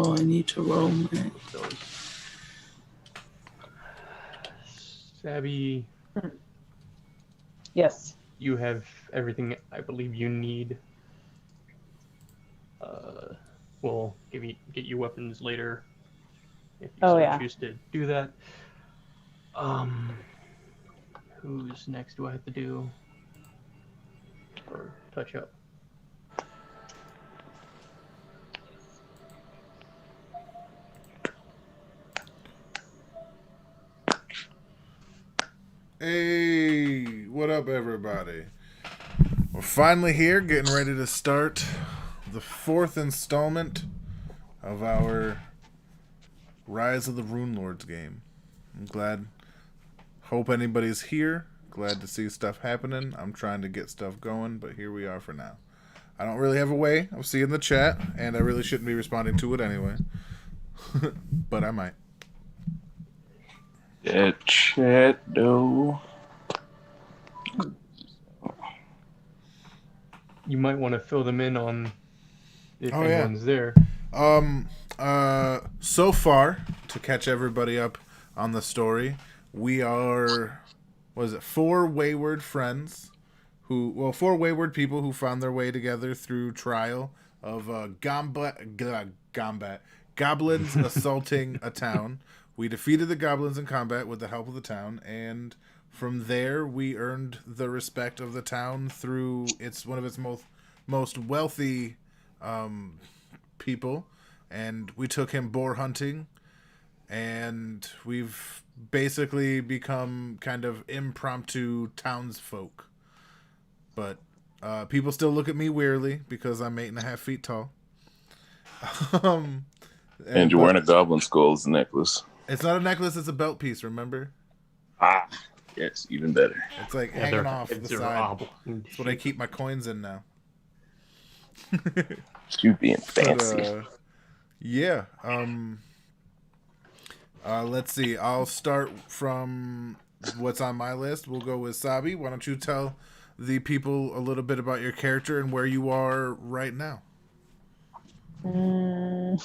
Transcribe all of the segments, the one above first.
Oh, I need to roll my... those. Sabby, Yes. you have everything I believe you need. We'll get you weapons later if you choose to do that. Who's next? Do I have to do or touch up? Hey, what up, everybody? We're finally here, getting ready to start the 4th installment of our Rise of the Rune Lords game. I'm glad. Hope anybody's here. Glad to see stuff happening. I'm trying to get stuff going, but here we are for now. I don't really have a way of seeing the chat, and I really shouldn't be responding to it anyway. But I might. That chat, though. You might want to fill them in on if anyone's there. So far, to catch everybody up on the story, we are, 4 wayward friends four wayward people who found their way together through trial of goblins assaulting a town. We defeated the goblins in combat with the help of the town, and from there we earned the respect of the town through one of its most wealthy people, and we took him boar hunting, and we've basically become kind of impromptu townsfolk. But people still look at me weirdly because I'm 8.5 feet tall. And you're wearing a goblin skull as a necklace. It's not a necklace, it's a belt piece, remember? Ah, yes, even better. It's like hanging off the side. That's what I keep my coins in now. You being fancy. Let's see. I'll start from what's on my list. We'll go with Sabi. Why don't you tell the people a little bit about your character and where you are right now? Are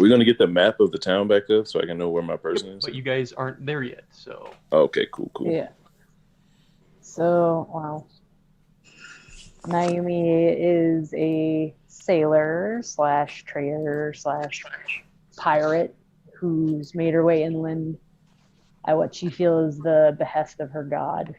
we going to get the map of the town back up so I can know where my person is? But you guys aren't there yet, so... Okay, cool. Yeah. So, wow. Naomi is a sailor / trader / pirate who's made her way inland at what she feels is the behest of her god.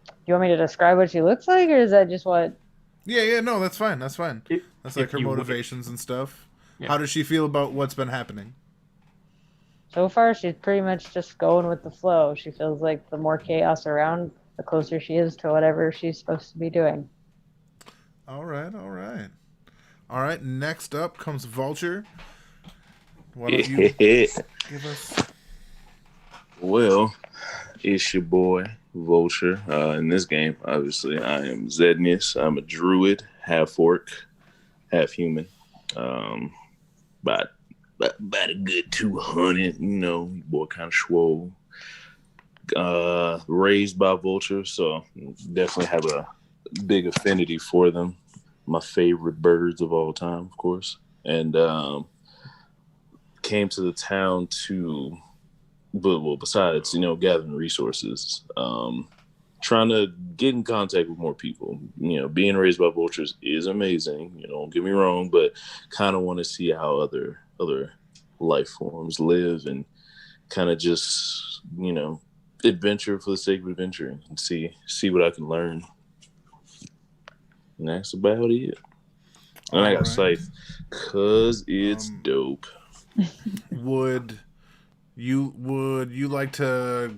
Do you want me to describe what she looks like, or is that just what... Yeah, no, that's fine. That's like her motivations and stuff. Yeah. How does she feel about what's been happening? So far, she's pretty much just going with the flow. She feels like the more chaos around, the closer she is to whatever she's supposed to be doing. All right. Next up comes Vulture. Why don't you give us... Well, it's your boy, Vulture. In this game, obviously, I am Zednius. I'm a druid, half orc, half human. About a good 200, boy, kind of swole. Raised by vultures, so definitely have a big affinity for them. My favorite birds of all time, of course. And came to the town to, besides, gathering resources, trying to get in contact with more people. Being raised by vultures is amazing, don't get me wrong, but kind of want to see how other life forms live and kind of just, adventure for the sake of adventuring and see what I can learn. And that's about it. And I got Scythe because it's dope. Would you like to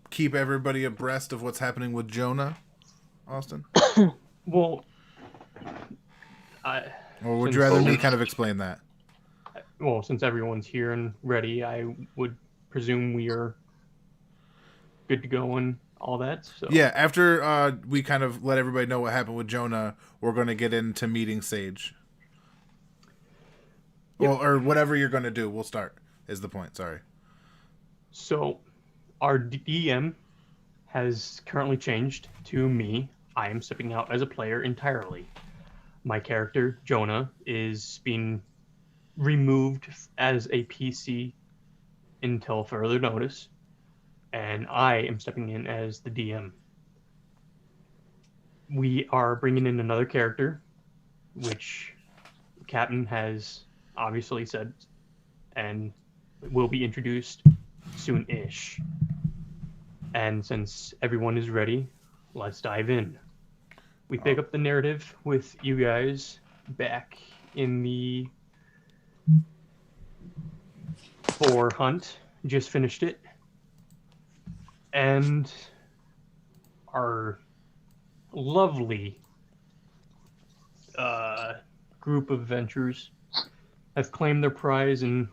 keep everybody abreast of what's happening with Jonah, Austin? Well, or would you rather me kind of explain that? Well, since everyone's here and ready, I would presume we are good to go and all that. So yeah, after we kind of let everybody know what happened with Jonah, we're going to get into meeting Sage. Yep. Well, or whatever you're going to do, we'll start, is the point. Sorry. So our DM has currently changed to me. I am stepping out as a player entirely. my character, Jonah, is being removed as a PC until further notice, and I am stepping in as the DM. We are bringing in another character, which the captain has obviously said, and will be introduced soon-ish. And since everyone is ready, let's dive in. We pick up the narrative with you guys back in the boar hunt. Just finished it. And our lovely group of adventurers have claimed their prize and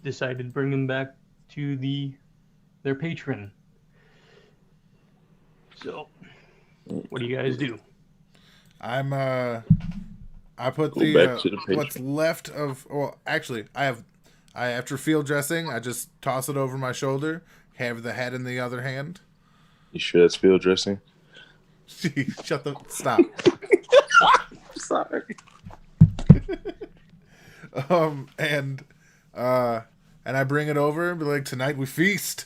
decided to bring them back to their patron. So, what do you guys do? I put Go the, back to the patron. what's left of. Well, actually, I after field dressing, I just toss it over my shoulder. Have the head in the other hand. You sure that's field dressing? Shut the stop. Sorry. And I bring it over and be like, tonight we feast.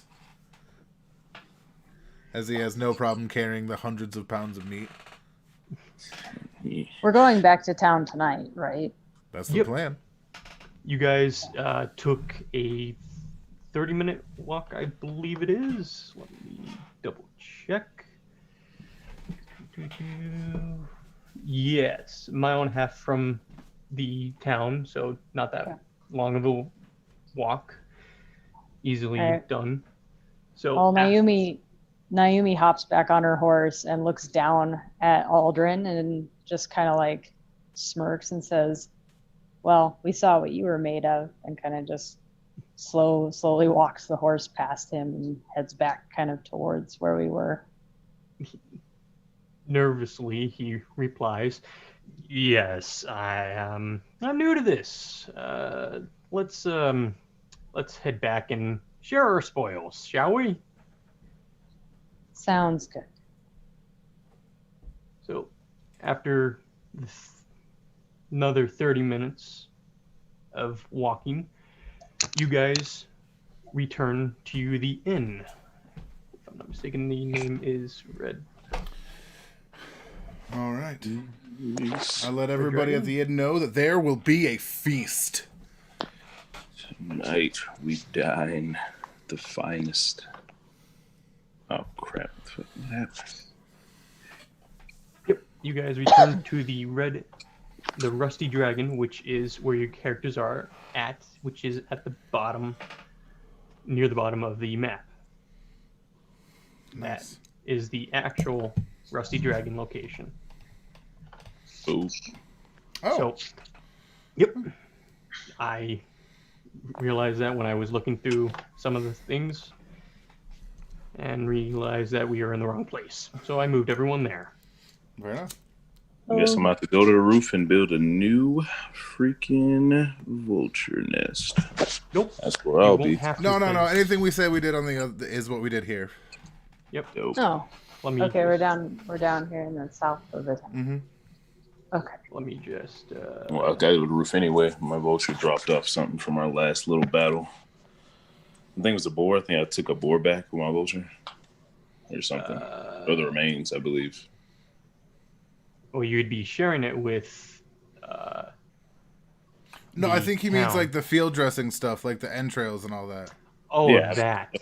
As he has no problem carrying the hundreds of pounds of meat. We're going back to town tonight, right? That's the plan. You guys took a 30-minute walk, I believe it is. Let me double check. Yes, my own half from the town, so not that long of a walk. Easily done. So Well, Naomi hops back on her horse and looks down at Aldrin and just kind of like smirks and says, "Well, we saw what you were made of," and kind of just slowly walks the horse past him and heads back kind of towards where we were. Nervously, he replies, "Yes, I'm new to this. Let's head back and share our spoils, shall we?" Sounds good. So, after another 30 minutes of walking, you guys return to the inn. If I'm not mistaken, the name is Red. All right. I let everybody at the inn know that there will be a feast. Tonight we dine the finest. Oh crap! What happened? Yep, you guys return to the Rusty Dragon, which is where your characters are at, which is at the bottom, near the bottom of the map. Nice. That is the actual Rusty Dragon location. Oh, So, yep, I realized that when I was looking through some of the things and realized that we are in the wrong place. So I moved everyone there. Fair enough. I guess I'm about to go to the roof and build a new freaking vulture nest. Nope. That's where I'll You won't be. have to No. place- Anything we say we did on the other is what we did here. Yep. Dope. Oh, Let me okay. just- We're down here in the south of the town. Mm-hmm. Okay. Let me just. Well, I gotta go to the roof anyway. My vulture dropped off something from our last little battle. I think it was a boar. I think I took a boar back with my vulture. Or something. Or the remains, I believe. Well, you'd be sharing it with. No, the I think he means town. like the field dressing stuff, like the entrails and all that. Oh, Yeah. that.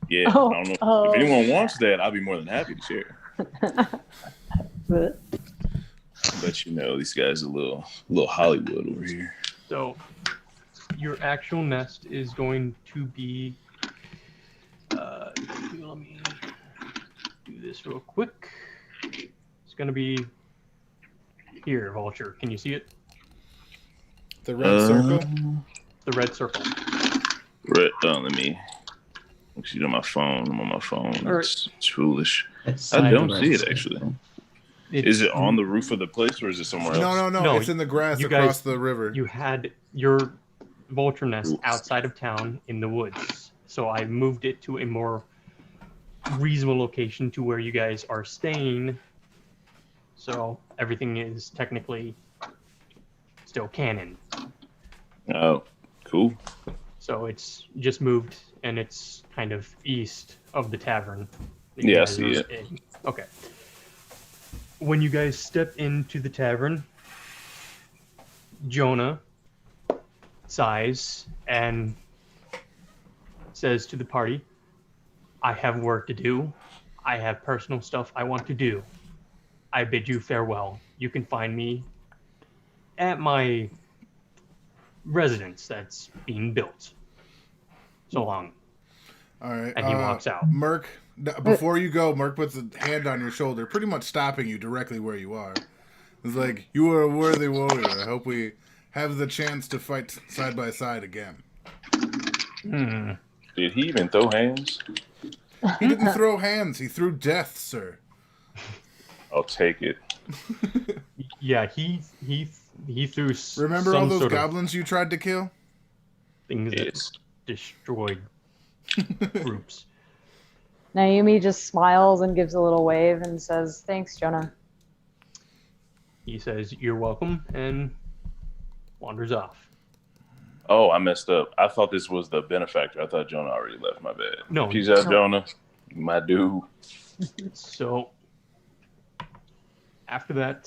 Yeah, Oh, I don't know. oh. If anyone wants that, I'll be more than happy to share. But But you know, these guys are a little Hollywood over here. So, your actual nest is going to be. Let me do this real quick. It's going to be here, Vulture. Can you see it? The red circle. The red circle. Right. Let me. See, on my phone. I'm on my phone. It's foolish. I don't see it actually. Is it on the roof of the place or is it somewhere else? No. It's in the grass you across guys- the river. You had your vulture nest outside of town in the woods. So I moved it to a more reasonable location to where you guys are staying so everything is technically still canon. Oh, cool. So it's just moved, and it's kind of east of the tavern. that Yeah, I guys see are it. in. Okay. When you guys step into the tavern, Jonah sighs and says to the party, I have work to do. I have personal stuff I want to do. I bid you farewell. You can find me at my residence that's being built. So long. All right. And he walks out. Merc, before you go, Merc puts a hand on your shoulder, pretty much stopping you directly where you are. It's like, you are a worthy warrior. I hope we have the chance to fight side by side again. Did he even throw hands? He didn't throw hands. He threw death, sir. I'll take it. Yeah, he threw Remember some all those sort of goblins you tried to kill? things Yes. that destroyed groups. Naomi just smiles and gives a little wave and says, "Thanks, Jonah." He says, "You're welcome," and wanders off. Oh, I messed up. I thought this was the benefactor. I thought Jonah already left. My bad. No. Peace out, Jonah. My dude. So after that,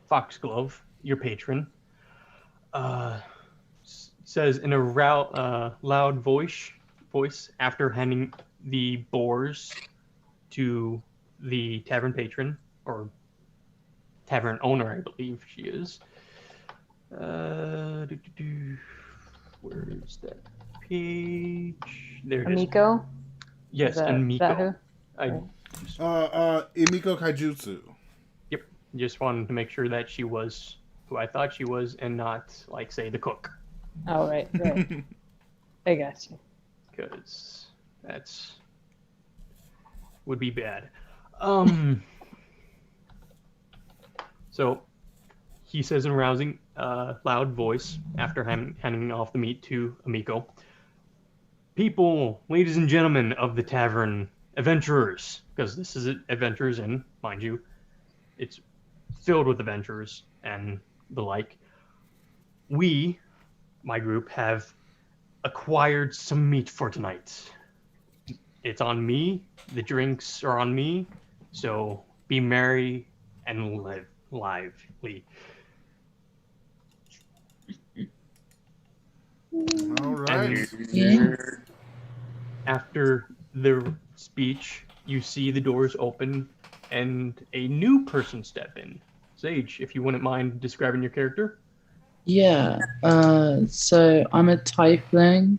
Foxglove, your patron, says in a loud voice after handing the boars to the tavern patron, or tavern owner, I believe she is. Where is that page? There it is. Amiko? Yes, Is that Amiko. who? Imiko Kaijutsu. Yep. Just wanted to make sure that she was who I thought she was, and not, like, say, the cook. Oh, right. I got you. Because that's would be bad. So he says in a rousing, loud voice after handing off the meat to Amiko, "People, ladies and gentlemen of the tavern, adventurers," because this is Adventurers Inn, mind you, it's filled with adventurers and the like. We, my group, have acquired some meat for tonight. It's on me. The drinks are on me. So be merry and live lively. All right. And after the speech, you see the doors open and a new person step in. Sage, if you wouldn't mind describing your character. Yeah, so I'm a tiefling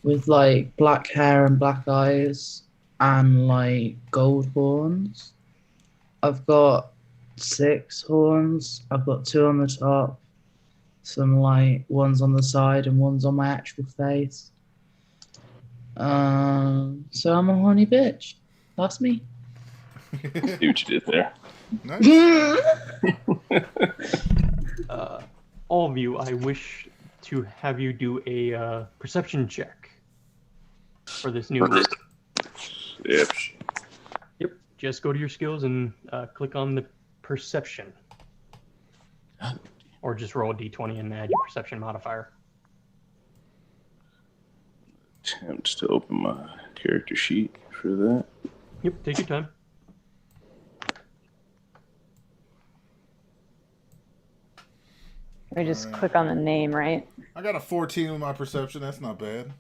with like black hair and black eyes and like gold horns. I've got 6 horns. I've got 2 on the top, some like ones on the side and ones on my actual face. So I'm a horny bitch. That's me. See what you did there. Nice. All of you, I wish to have you do a perception check for this new. Yep. Yep. Just go to your skills and click on the perception, or just roll a d20 and add your perception modifier. Attempt to open my character sheet for that. Yep. Take your time. We just click on the name, right? I got a 14 with my perception. That's not bad.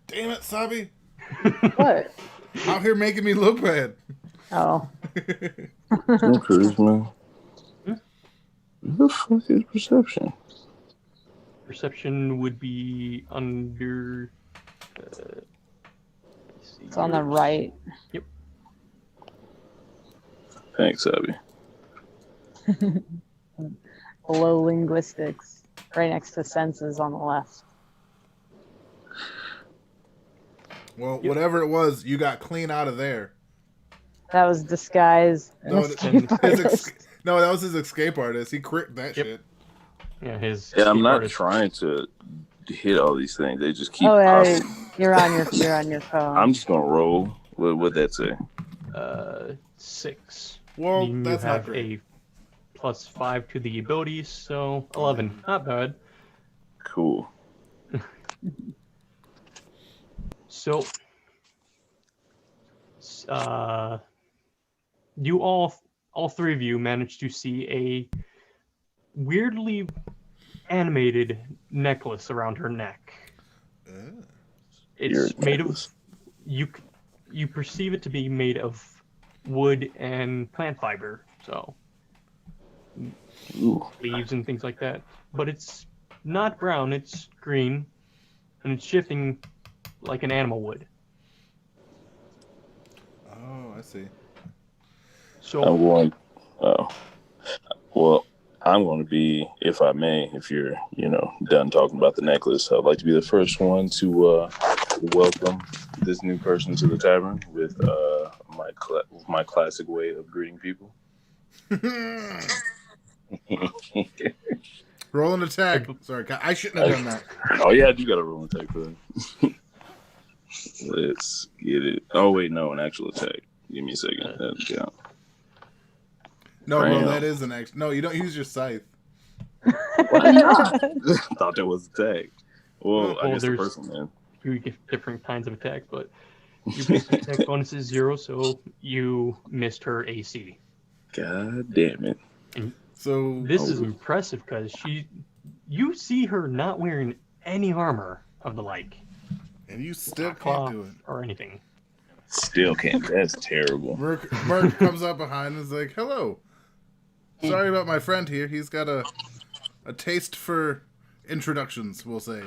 Damn it, Sabi. What? Out here making me look bad. Oh. No charisma. Where the fuck is perception? Perception would be under. It's on the right. Yep. Thanks, Abby. Below linguistics, right next to senses on the left. Well, whatever it was, you got clean out of there. That was disguise. and No, escape artist. No, that was his escape artist. He crit that Yep. shit. Yeah, his. Yeah, I'm not artist. trying to hit all these things. They just keep Oh yeah, popping. you're on your phone. I'm just gonna roll. What'd that say? 6. Well, You that's not have great. a +5 to the abilities, so 11. Not bad. Cool. So, you all three of you managed to see a weirdly animated necklace around her neck. Your It's made of necklace. you perceive it to be made of wood and plant fiber, so Ooh. leaves and things like that. But it's not brown; it's green, and it's shifting like an animal would. Oh, I see. So I'm going. Oh, well, I'm going to be, if I may, if you're, done talking about the necklace, I'd like to be the first one to welcome this new person to the tavern with my classic way of greeting people. Roll an attack. Sorry, I shouldn't have done that. Oh yeah, I do got a roll attack for that. Let's get it. Oh wait, no, an actual attack. Give me a second. That doesn't count. No, bro, Bam. that is an action. No, you don't use your scythe. Why not? I thought that was attack. Well, I Well, guess the there's- first one, man. you get different kinds of attacks, but your basic attack bonus is 0, so you missed her AC. God damn it. So This is impressive because you see her not wearing any armor of the like, and you still can't cloth do it. or anything. Still can't. That's terrible. Merc comes up behind and is like, "Hello. Sorry about my friend here. He's got a taste for introductions, we'll say."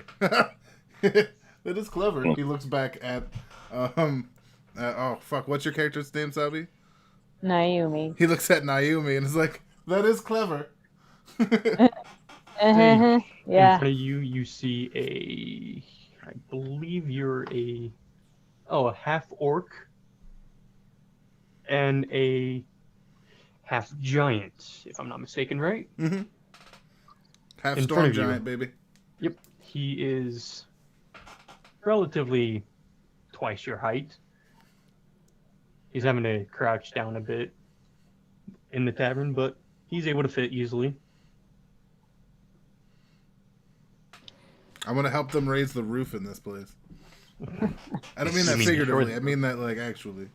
That is clever. He looks back at oh fuck, what's your character's name, Sabi? Naomi. He looks at Naomi and is like, "That is clever." In Yeah. front of you, you see I believe you're a half orc and a half giant, if I'm not mistaken, right? Mm-hmm. Half In storm front of you. giant, baby. Yep, he is relatively twice your height. He's having to crouch down a bit in the tavern, but he's able to fit easily. I'm gonna help them raise the roof in this place. I don't mean that You mean figuratively. destroy I the mean that like actually.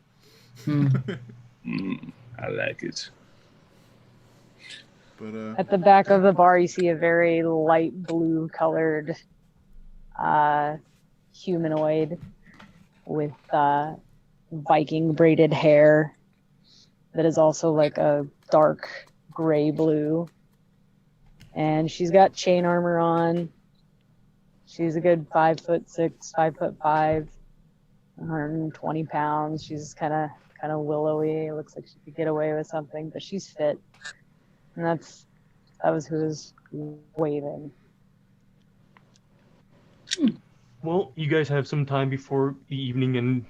I like it. But At the back of the bar, you see a very light blue colored humanoid with Viking braided hair that is also like a dark gray blue. And she's got chain armor on. She's a good 5'6", 5'5", 120 pounds. She's kind of willowy. It looks like she could get away with something, but she's fit. And that was who was waving. Well, you guys have some time before the evening and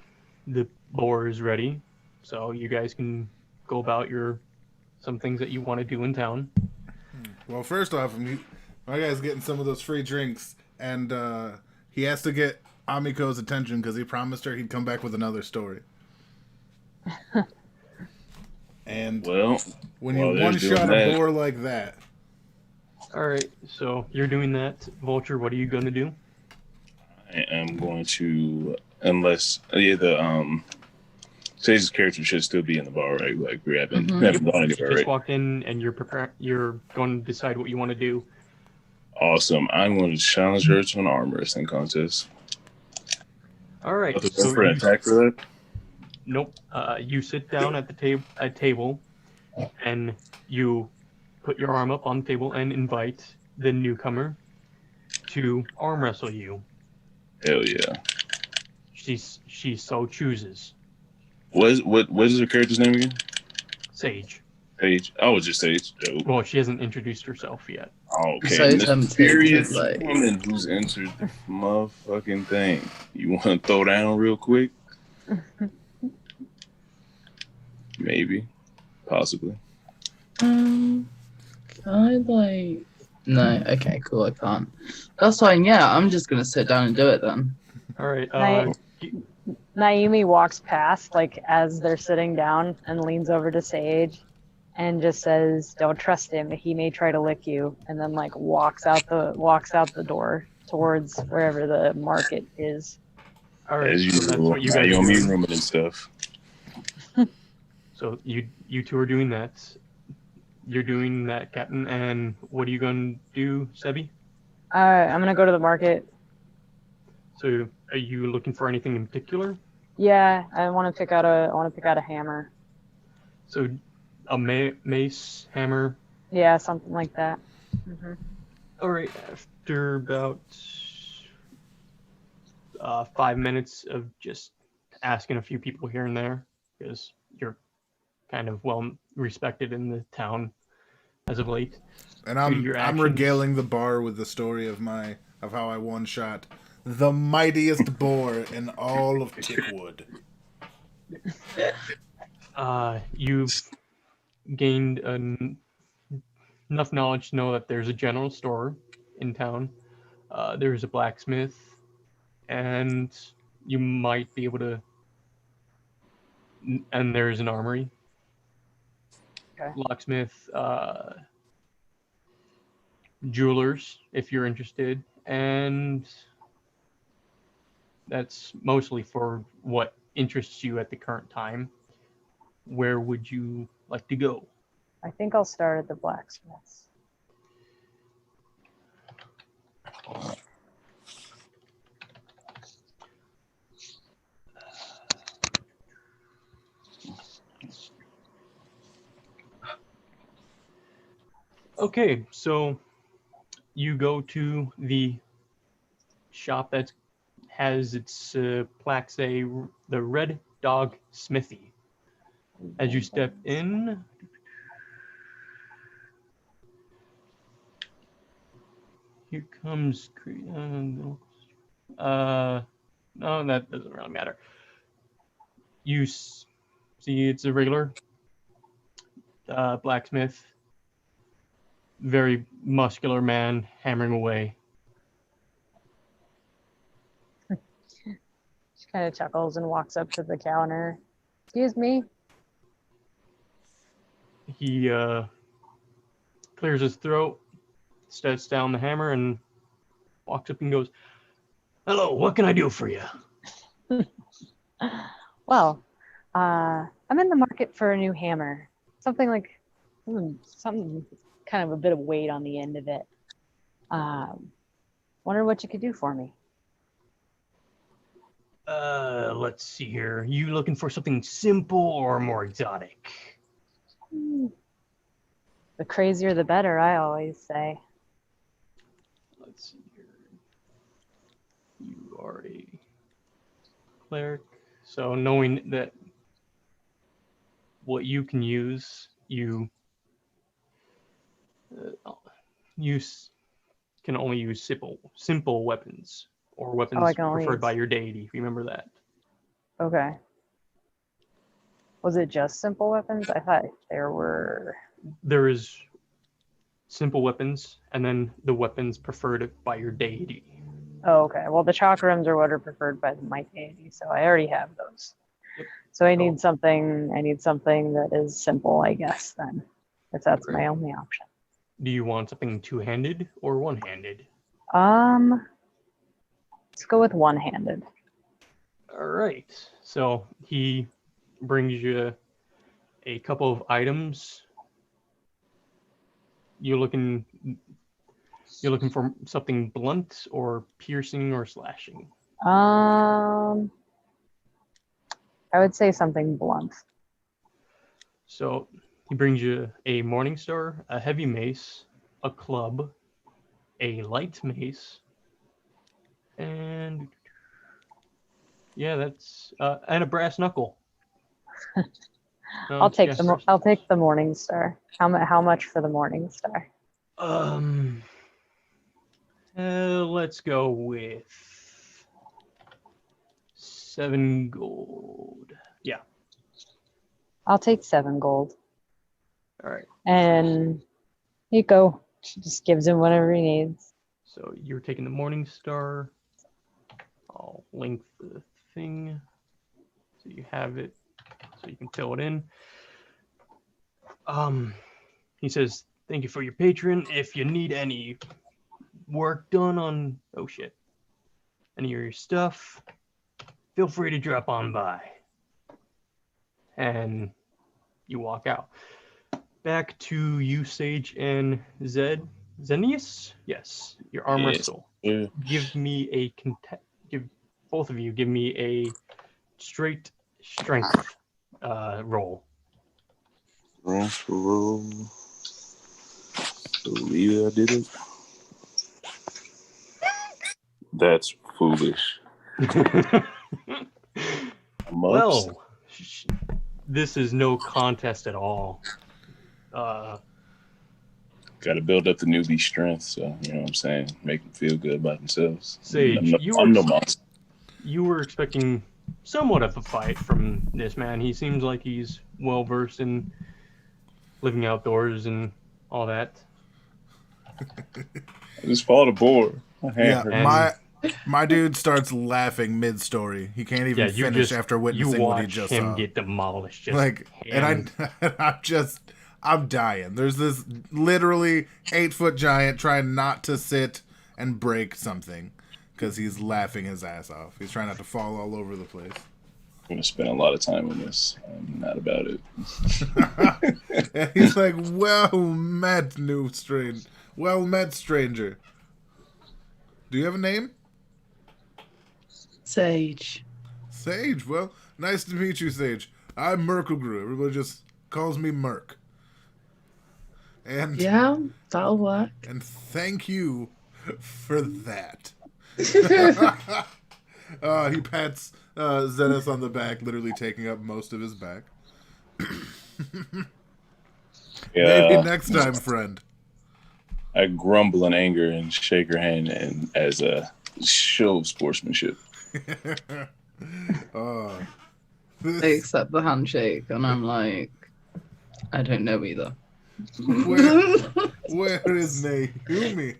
the bar is ready, so you guys can go about some things that you want to do in town. well, first off, my guy's getting some of those free drinks, and he has to get Amiko's attention because he promised her he'd come back with another story. And Well, when while you they're one shot doing a that- boar like that, All right, so you're doing that, Vulture. What are you gonna do? I am going to, unless the Sage's character should still be in the bar, right? Like we haven't gone You anywhere, just right? walked in and you're going to decide what you want to do. Awesome. I'm going to challenge her to an arm wrestling contest. All right. Go So for an attack for that. nope. You sit down at the table, and you put your arm up on the table and invite the newcomer to arm wrestle you. Hell yeah. She so chooses. What is her character's name again? Sage. Sage. Oh, it's just Sage. Dope. Well, she hasn't introduced herself yet. Okay. So This tempted, mysterious like- woman who's entered the motherfucking thing. You want to throw down real quick? Maybe. Possibly. No, okay, cool, I can't. That's fine, yeah, I'm just gonna sit down and do it then. All right. Right. Naomi walks past, like, as they're sitting down and leans over to Sage and just says, "Don't trust him. He may try to lick you," and then, like, walks out the door towards wherever the market is. All right, As so that's usual, what you guys are Naomi doing. rooming and stuff. So you two are doing that. You're doing that, Captain. And what are you going to do, Sebi? I'm gonna go to the market. So are you looking for anything in particular? Yeah, I want to pick out a hammer. So a mace, hammer. Yeah, something like that. Mm-hmm. All right. After about 5 minutes of just asking a few people here and there, because you're kind of well respected in the town as of late. And Due to your I'm actions. regaling the bar with the story of how I one shot the mightiest boar in all of Tickwood. You've gained enough knowledge to know that there's a general store in town. There's a blacksmith, and you might be able to. And there's an armory. Okay. Locksmith, jewelers, if you're interested, and that's mostly for what interests you at the current time. Where would you like to go? I think I'll start at the blacksmith's. Okay, so you go to the shop that has its plaque say the Red Dog Smithy. As you step in, here comes. No, that doesn't really matter. You see, it's a regular blacksmith, very muscular man hammering away. She kind of chuckles and walks up to the counter. "Excuse me." He clears his throat, sets down the hammer, and walks up and goes, "Hello, what can I do for you?" Well, I'm in the market for a new hammer. Something like something kind of a bit of weight on the end of it. Wonder what you could do for me. Let's see here. You looking for something simple or more exotic? The crazier the better, I always say. Let's see here. You are a cleric, so knowing that what you can use, you use can only use simple weapons or weapons I can only preferred use- by your deity. Remember that. Okay. Was it just simple weapons? I thought there were. There is simple weapons, and then the weapons preferred by your deity. Oh, okay. Well, the chakrams are what are preferred by my deity, so I already have those. Yep. So I need something. I need something that is simple, I guess. Then, if that's my only option. Do you want something two-handed or one-handed? Let's go with one-handed. All right. So he brings you a couple of items. You're looking for something blunt or piercing or slashing. I would say something blunt. So he brings you a morning star, a heavy mace, a club, a light mace, and yeah, that's and a brass knuckle. I'll take the morning star. How much for the morning star? Let's go with 7 gold. Yeah. I'll take 7 gold. All right. And here you go. She just gives him whatever he needs. So you're taking the morning star. I'll link the thing. So you have it, so you can fill it in. He says, "Thank you for your patron. If you need any work done on any of your stuff, feel free to drop on by." And you walk out. Back to you, Sage and Zenius? Yes, your arm Yes. wrestle. Yeah. Give me a both of you give me a straight strength roll. Roll. Believe I did it. That's foolish. Well, this is no contest at all. Got to build up the newbie strength, so you know what I'm saying. Make them feel good about themselves. Sage, I'm no monster. You were expecting somewhat of a fight from this man. He seems like he's well versed in living outdoors and all that. I just fought a boar. Yeah, my dude starts laughing mid-story. He can't even finish after witnessing what he just him saw. Get demolished. I'm dying. There's this literally 8-foot giant trying not to sit and break something because he's laughing his ass off. He's trying not to fall all over the place. I'm gonna spend a lot of time on this. I'm not about it. And he's like, "Well met, stranger. Do you have a name?" Sage. Sage. Well, nice to meet you, Sage. I'm Merklegrew. Everybody just calls me Merk. And Yeah, that'll work. And thank you for that. He pats Zenith on the back, literally taking up most of his back. Maybe next time, friend. I grumble in anger and shake her hand, and as a show of sportsmanship. They accept the handshake, and I'm like, I don't know either. Where is Naomi?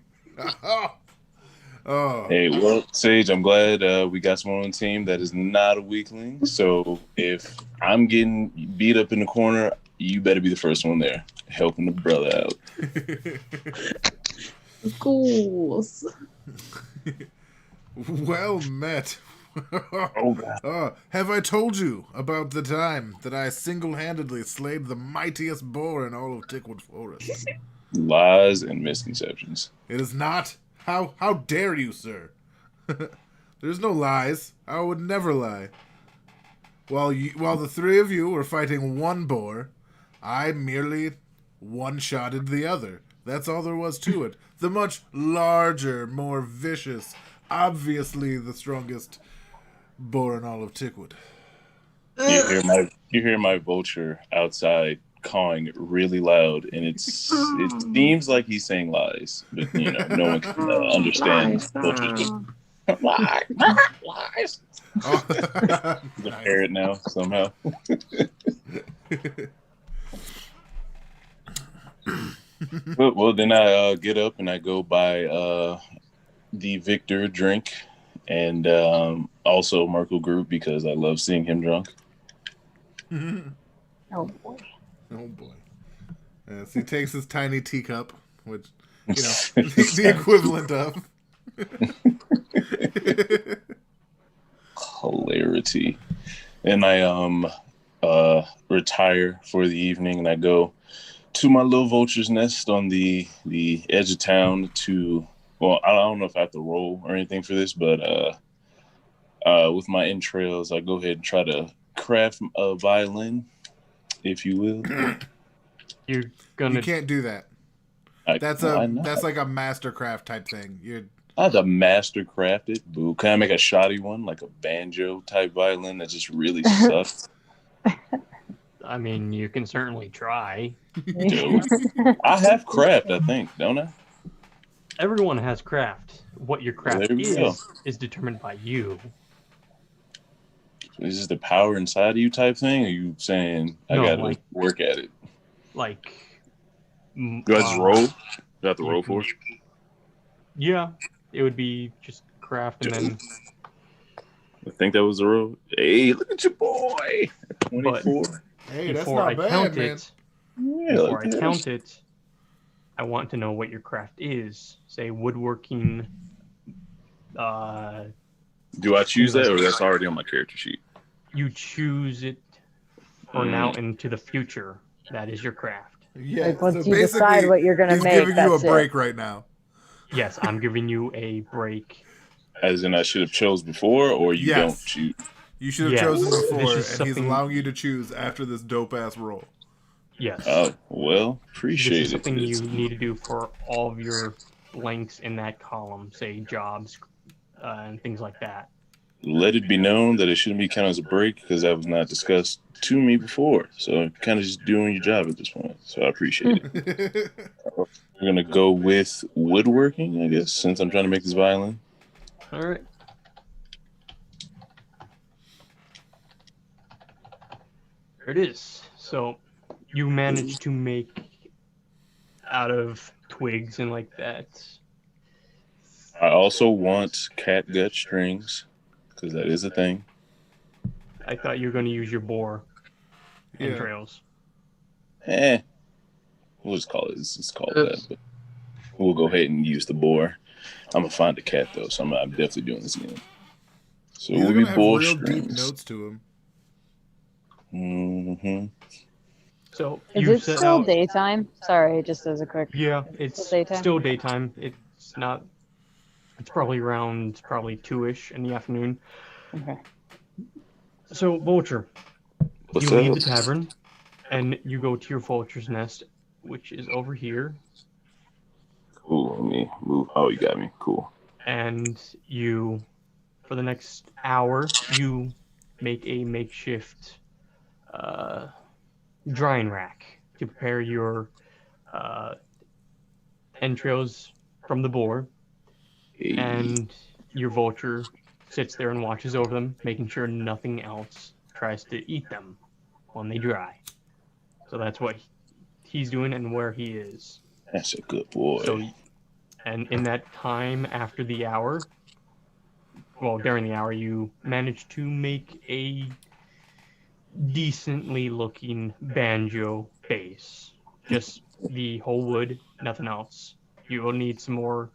Oh. Hey, well, Sage, I'm glad we got someone on the team that is not a weakling. So if I'm getting beat up in the corner, you better be the first one there, helping the brother out. Of course. Well met. Oh, God. Have I told you about the time that I single-handedly slayed the mightiest boar in all of Tickwood Forest? Lies and misconceptions. It is not. How dare you, sir? There's no lies. I would never lie. While the three of you were fighting one boar, I merely one-shotted the other. That's all there was to it. The much larger, more vicious, obviously the strongest boar in all of Tickwood. You hear my vulture outside cawing really loud, and it seems like he's saying lies, but you know, no one can understand vultures. Lies. The parrot now somehow. Well, then I get up and I go buy the Victor drink, and also Merkle Group because I love seeing him drunk. Oh boy. Oh boy. So he takes his tiny teacup, which, you know, the equivalent of. Hilarity. And I retire for the evening, and I go to my little vulture's nest on the edge of town to, well, I don't know if I have to roll or anything for this, but with my entrails, I go ahead and try to craft a violin, if you will. You can't do that. That's like a mastercraft type thing. I have to master craft it. Boo. Can I make a shoddy one, like a banjo type violin that just really sucks? I mean, you can certainly try. Dude, I have craft, I think, don't I? Everyone has craft. What your craft is determined by you. Is this the power inside of you type thing? Or are you saying I gotta work at it? Like, do I just roll? Do I have to roll for it? Yeah, it would be just craft and then I think that was the roll. Hey, look at your boy. 24. Hey, that's Before I not bad, count man. it, Yeah, before look I at count this. it, I want to know what your craft is. Say woodworking. Do I choose that, or that's already on my character sheet? You choose it for now into the future. That is your craft. Yeah, Like, once so you decide basically, what you're gonna he's make, giving you a that's it. break right now. Yes, I'm giving you a break. As in, I should have chose before, or you Yes. don't choose. You should have Yes. chosen This before, is and he's something- allowing you to choose after this dope ass roll. Yes. Oh, well, This appreciate is something it. you need to do for all of your blanks in that column, say jobs and things like that. Let it be known that it shouldn't be counted as a break because that was not discussed to me before. So kind of just doing your job at this point. So I appreciate it. We're going to go with woodworking, I guess, since I'm trying to make this violin. All right. There it is. So you managed to make out of twigs and like that. I also want catgut strings because that is a thing. I thought you were going to use your boar entrails. We'll just call it. It's called that. But we'll go ahead and use the boar. I'm gonna find the cat though, so I'm definitely doing this again. So These are we'll gonna be have boar real deep strings. notes to him. Mm-hmm. So Is you it set still out. daytime? Sorry, just as a quick. Yeah, it's Daytime? still daytime. It's not. It's probably around 2ish in the afternoon. Okay. So Vulture, What's you leave up? the tavern, and you go to your vulture's nest, which is over here, Cool. Let me move. Oh, you got me. Cool. and you, for the next hour, you make a makeshift drying rack to prepare your entrails from the boar, Hey. and your vulture sits there and watches over them, making sure nothing else tries to eat them when they dry. So that's what he's doing and where he is. That's a good boy. So, and in that time after the hour, well, during the hour, you manage to make a decently looking banjo bass. Just the whole wood, nothing else. You will need some more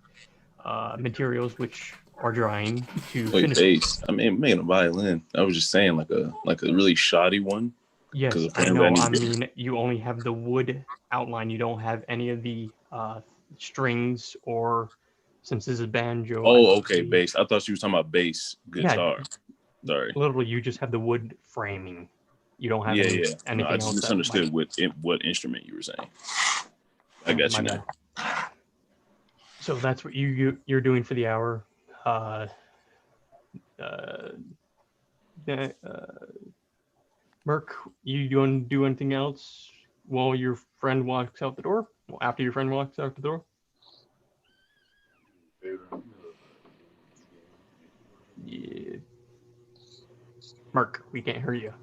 materials, which are drying, to Wait, finish. bass. I mean, making a violin. I was just saying, like a really shoddy one. Yes, 'Cause I apparently know. I I need- mean, you only have the wood outline. You don't have any of the strings, or since this is banjo. Oh, okay, bass. I thought you were talking about bass guitar. Yeah, Sorry. literally, you just have the wood framing. You don't have Yeah, any, yeah. No, anything I else. just that misunderstood might- what instrument you were saying. I got my you now. bad. So that's what you're doing for the hour. Merc, you going to do anything else while your friend walks out the door? Well, after your friend walks out the door? Yeah. Merc, we can't hear you.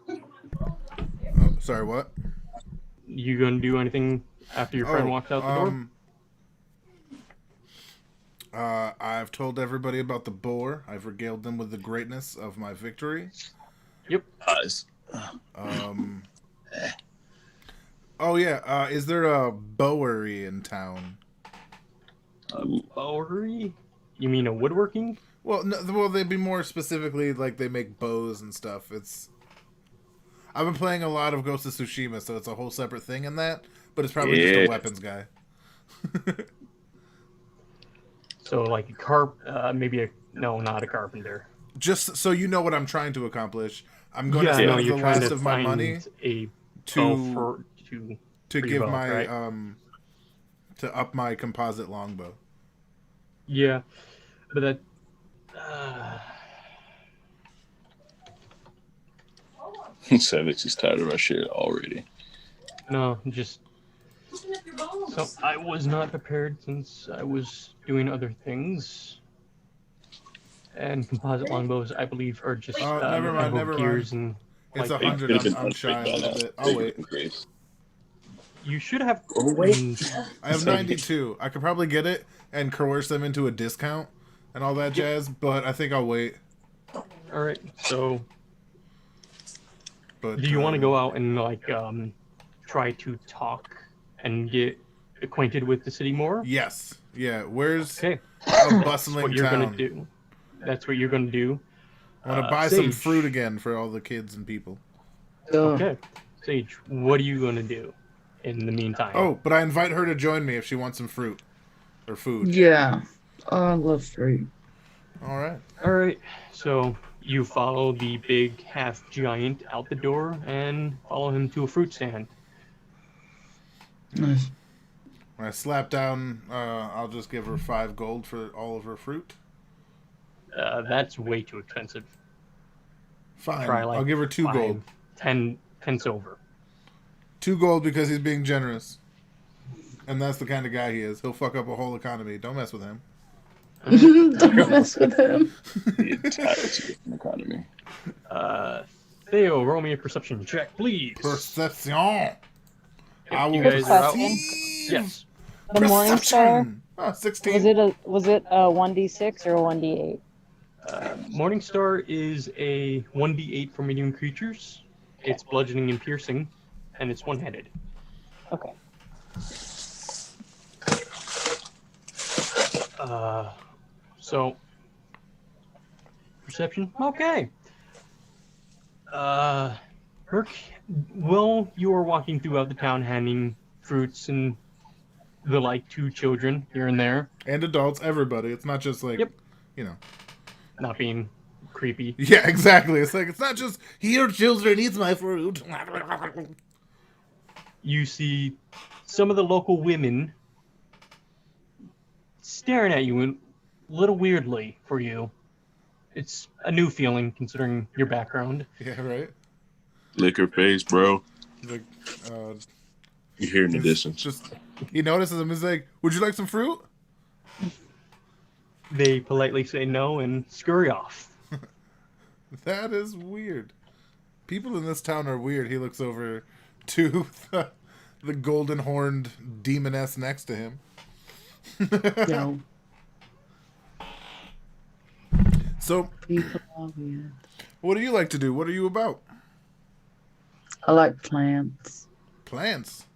Oh, sorry, what? You going to do anything after your friend walks out the door? I've told everybody about the boar. I've regaled them with the greatness of my victory. Yep. Eyes. Oh yeah, is there a bowery in town? Bowery? You mean a woodworking? Well, no, well, they'd be more specifically like they make bows and stuff. I've been playing a lot of Ghost of Tsushima, so it's a whole separate thing in that. But it's probably just a weapons guy. So like not a carpenter. Just so you know what I'm trying to accomplish, I'm going to Yeah, spend no, the you're trying last to of my find money a to bow to for give your bow, my right? to up my composite longbow. Yeah, but that. Savage is tired of our shit already. No, just. So I was not prepared since I was doing other things. And composite longbows, I believe, are just Never mind. gears and. It's like, 100. I'm shy a little bit. I'll wait. You should have. I have 92. I could probably get it and coerce them into a discount and all that jazz, but I think I'll wait. All right. So, But do you want to go out and like try to talk and get acquainted with the city more? Yes. Yeah. Where's Okay. a That's what bustling you're gonna town? do. That's what you're gonna do. I want to buy some Sage. fruit again for all the kids and people. Go. Okay. Sage, what are you gonna do in the meantime? Oh, but I invite her to join me if she wants some fruit or food. Yeah. I love fruit. All right. All right. So you follow the big half giant out the door and follow him to a fruit stand. Nice. When I slap down, I'll just give her 5 gold for all of her fruit. That's way too expensive. Fine. Try like I'll give her 2 5, gold. 10 silver. 2 gold because he's being generous. And that's the kind of guy he is. He'll fuck up a whole economy. Don't mess with him. Don't mess with him. The entire economy. Theo, roll me a perception check, please. Perception. If I you will guys are out. perceive. Yes. The Morning Star, Perception. Oh, 16. was it a 1d6 or a 1d8? Morningstar is a 1d8 for medium creatures. It's bludgeoning and piercing, and it's one-handed. Okay. So perception, okay. Merc, while you are walking throughout the town handing fruits and the like to children here and there, And adults, everybody. It's not just like, Yep. you know. not being creepy, Yeah, exactly. It's like, it's not just, here, children, eat my fruit. you see some of the local women staring at you a little weirdly for you. It's a new feeling considering your background. Yeah, right? Liquor face, bro. Like, You hear in the it's distance. just, he notices him. He's like, would you like some fruit? They politely say no and scurry off. That is weird. People in this town are weird. He looks over to the golden horned demoness next to him. Yo, So, people are weird. what do you like to do? What are you about? I like plants. Plants.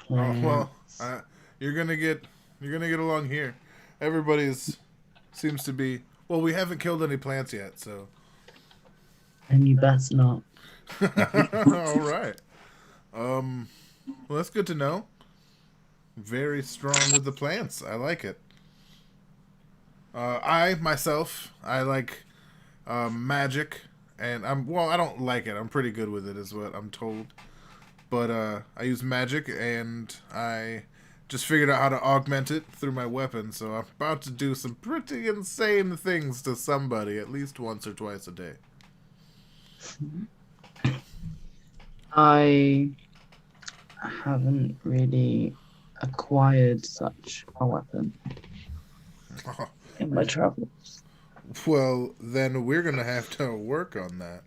Oh, Plants. well, you're gonna get along here. Everybody's seems to be. Well, we haven't killed any plants yet, so. And you best not. All right. Well, that's good to know. Very strong with the plants. I like it. I myself, I like magic, and I don't like it. I'm pretty good with it, is what I'm told. But I use magic, and I just figured out how to augment it through my weapon. So I'm about to do some pretty insane things to somebody at least once or twice a day. I haven't really acquired such a weapon in my travels. Well, then we're gonna have to work on that.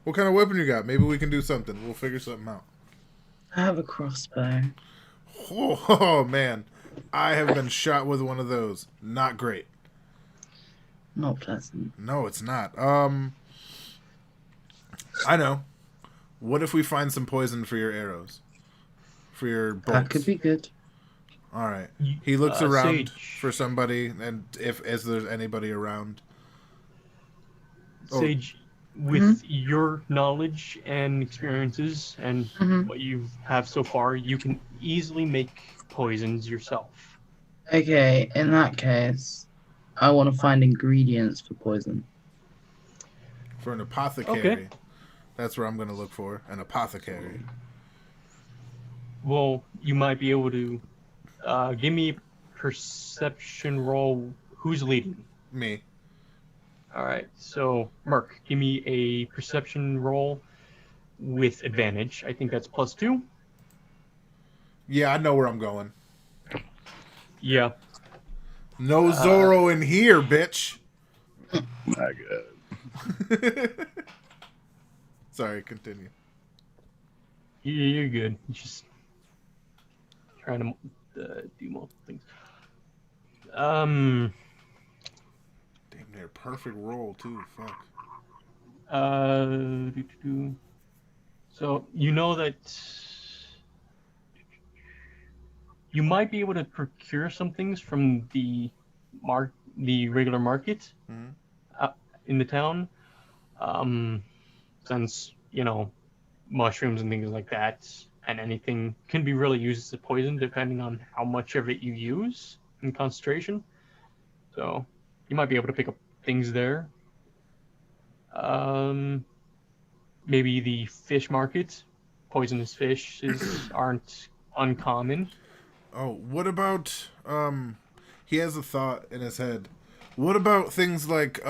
What kind of weapon you got? Maybe we can do something. We'll figure something out. I have a crossbow. Oh man, I have been shot with one of those. Not great. Not pleasant. No, it's not. I know. What if we find some poison for your arrows? For your bolts? That could be good. All right. He looks around Sage. for somebody, and if there's anybody around. Oh. Sage, with your knowledge and experiences and Mhm. what you have so far, you can easily make poisons yourself. Okay, in that case, I want to find ingredients for poison. For an apothecary. Okay. That's where I'm going to look for. An apothecary. Well, you might be able to give me a perception roll. Who's leading? Me. All right, so Merc, give me a perception roll with advantage. I think that's +2. Yeah, I know where I'm going. Yeah. No Zorro in here, bitch. My God. Sorry, continue. You're good. Just trying to do multiple things. Damn near here. Perfect roll too. Fuck. So you know that you might be able to procure some things from the regular market Mhm. in the town. Since mushrooms and things like that, and anything can be really used as a poison depending on how much of it you use in concentration. So you might be able to pick up things there. Maybe the fish market. Poisonous fishes aren't uncommon. Oh, what about he has a thought in his head. What about things like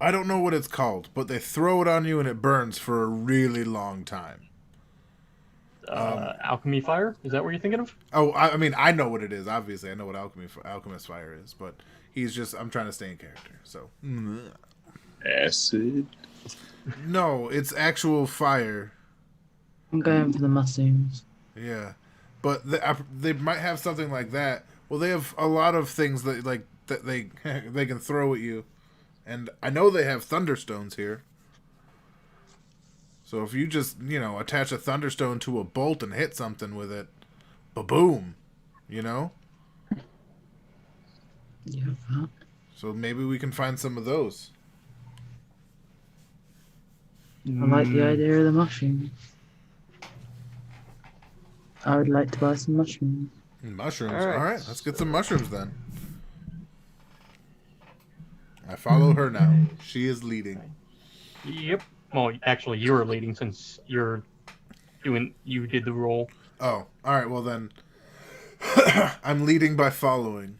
I don't know what it's called, but they throw it on you and it burns for a really long time. Alchemy fire? Is that what you're thinking of? Oh, I mean, I know what it is. Obviously, I know what alchemist fire is, but I'm trying to stay in character. So, Acid. no, it's actual fire. I'm going for the mushrooms. Yeah, but they might have something like that. Well, they have a lot of things that they they can throw at you, and I know they have thunderstones here. So if you just attach a thunderstone to a bolt and hit something with it, ba-boom, you know. Yeah, that. So maybe we can find some of those. I like the idea of the mushrooms. I would like to buy some mushrooms. Mushrooms. All All right. right, let's get some mushrooms then. I follow her now. She is leading. Yep. Well, actually, you were leading since you did the roll. Oh, all right. Well then, I'm leading by following.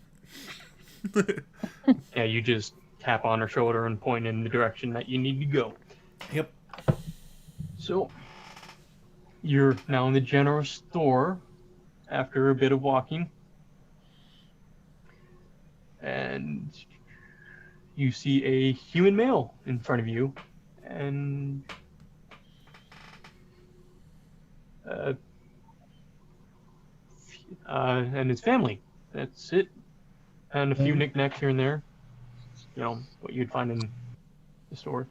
Yeah, you just tap on her shoulder and point in the direction that you need to go. Yep. So, you're now in the general store after a bit of walking. And you see a human male in front of you. And his family. That's it. And a few knickknacks here and there. What you'd find in the store.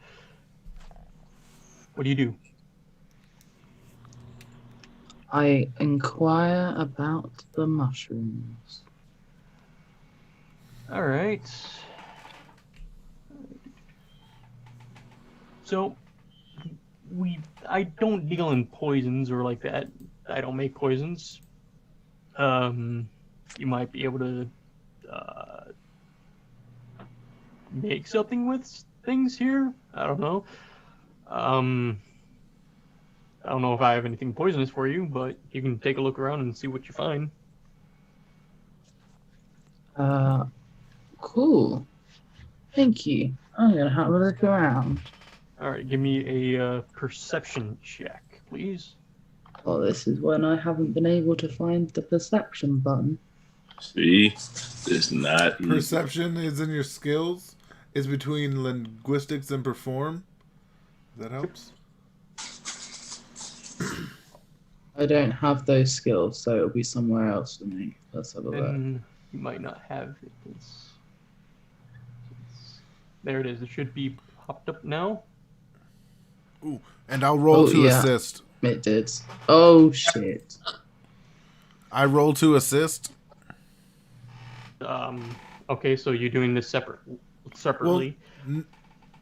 What do you do? I inquire about the mushrooms. All right. So, I don't deal in poisons or like that. I don't make poisons. You might be able to make something with things here. I don't know. I don't know if I have anything poisonous for you, but you can take a look around and see what you find. Cool. Thank you. I'm gonna have a look around. All right, give me a perception check, please. Oh, this is when I haven't been able to find the perception button. See, it's not easy. Perception is in your skills. It's between linguistics and perform. That helps. I don't have those skills, so it'll be somewhere else for me. Let's have a look. And you might not have it. There it is. It should be popped up now. Ooh, and I'll roll to assist. It did. Oh shit. I roll to assist. Okay, so you're doing this separately. Well,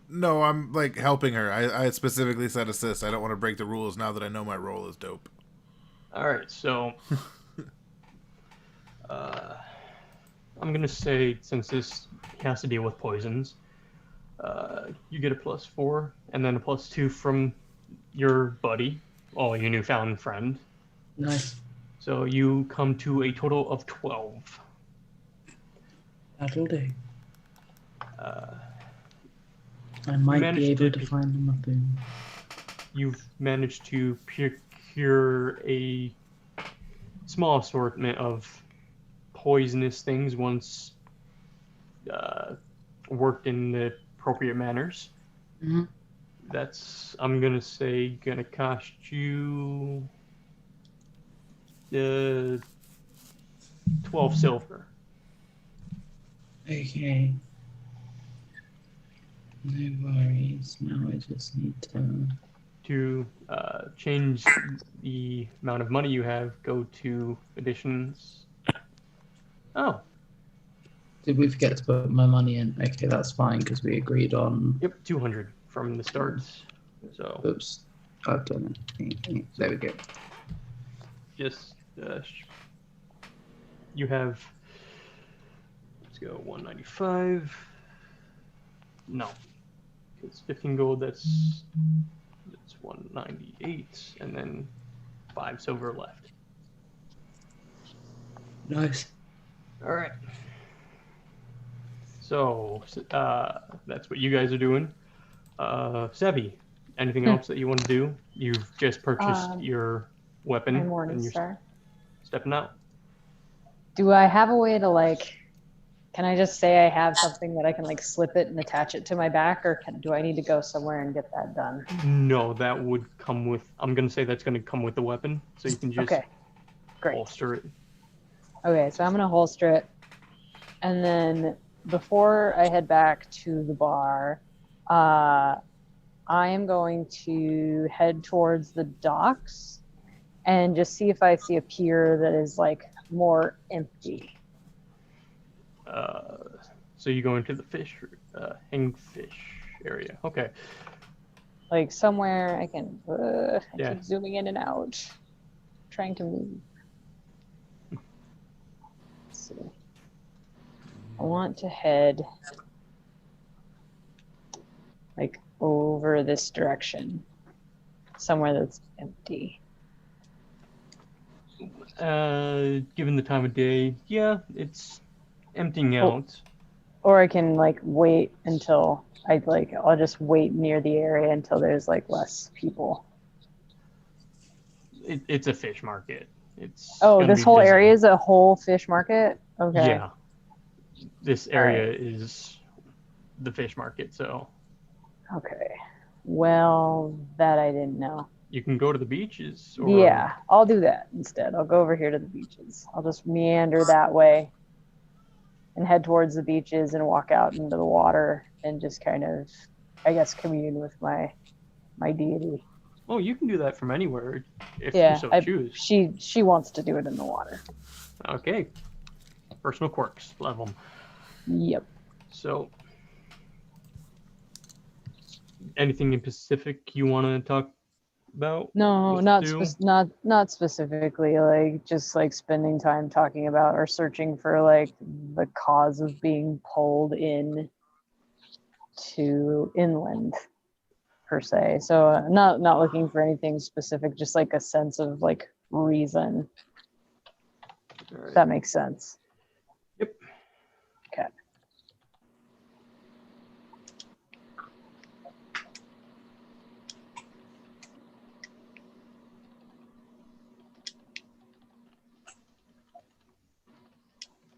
no, I'm like helping her. I specifically said assist. I don't want to break the rules now that I know my role is dope. All right, so I'm gonna say since this has to deal with poisons, you get a +4 and then a +2 from your buddy, your newfound friend. Nice. So you come to a total of 12. That'll do. I might be able to find the mushroom. You've managed to procure a small assortment of poisonous things once worked in the appropriate manners. Mm-hmm. That's, I'm gonna say, gonna cost you 12 silver. Okay. No worries. Now I just need to. To change the amount of money you have, go to additions. Oh, Did we forget to put my money in? Okay, that's fine because we agreed on. yep, 200 from the start. So Oops, I've done it. There we go. just you have. Let's go 195. No, it's 15 gold. That's 198, and then 5 silver left. Nice. All right. So that's what you guys are doing. Sevi, anything else that you want to do? You've just purchased your weapon My and Morning you're Star. stepping out. Do I have a way to like? Can I just say I have something that I can like slip it and attach it to my back, or do I need to go somewhere and get that done? No, that would come with. I'm gonna say that's gonna come with the weapon, so you can just Okay, great. holster it. Okay, so I'm gonna holster it, and then before I head back to the bar, I am going to head towards the docks and just see if I see a pier that is like more empty. So you go into the hangfish area. Okay. Like somewhere I can. I Yeah. keep zooming in and out, trying to move. Let's see. I want to head like over this direction, somewhere that's empty. Given the time of day, yeah, it's emptying Oh. out. Or I can like wait until I'll just wait near the area until there's like less people. It's a fish market. It's Oh, gonna this be whole busy. area is a whole fish market? Okay. Yeah. This area is the fish market, so Okay. Well, that I didn't know. you can go to the beaches or Yeah, I'll do that instead. I'll go over here to the beaches. I'll just meander that way and head towards the beaches and walk out into the water and just kind of, I guess, commune with my deity. Oh, you can do that from anywhere if you Yeah, so choose. she wants to do it in the water. Okay. Personal quirks, love them. Yep. So, anything in Pacific you want to talk about? No, What to do? not specifically. Like just like spending time talking about or searching for like the cause of being pulled in to inland per se. So not looking for anything specific, just like a sense of like reason. All right. If that makes sense. Yep. Okay.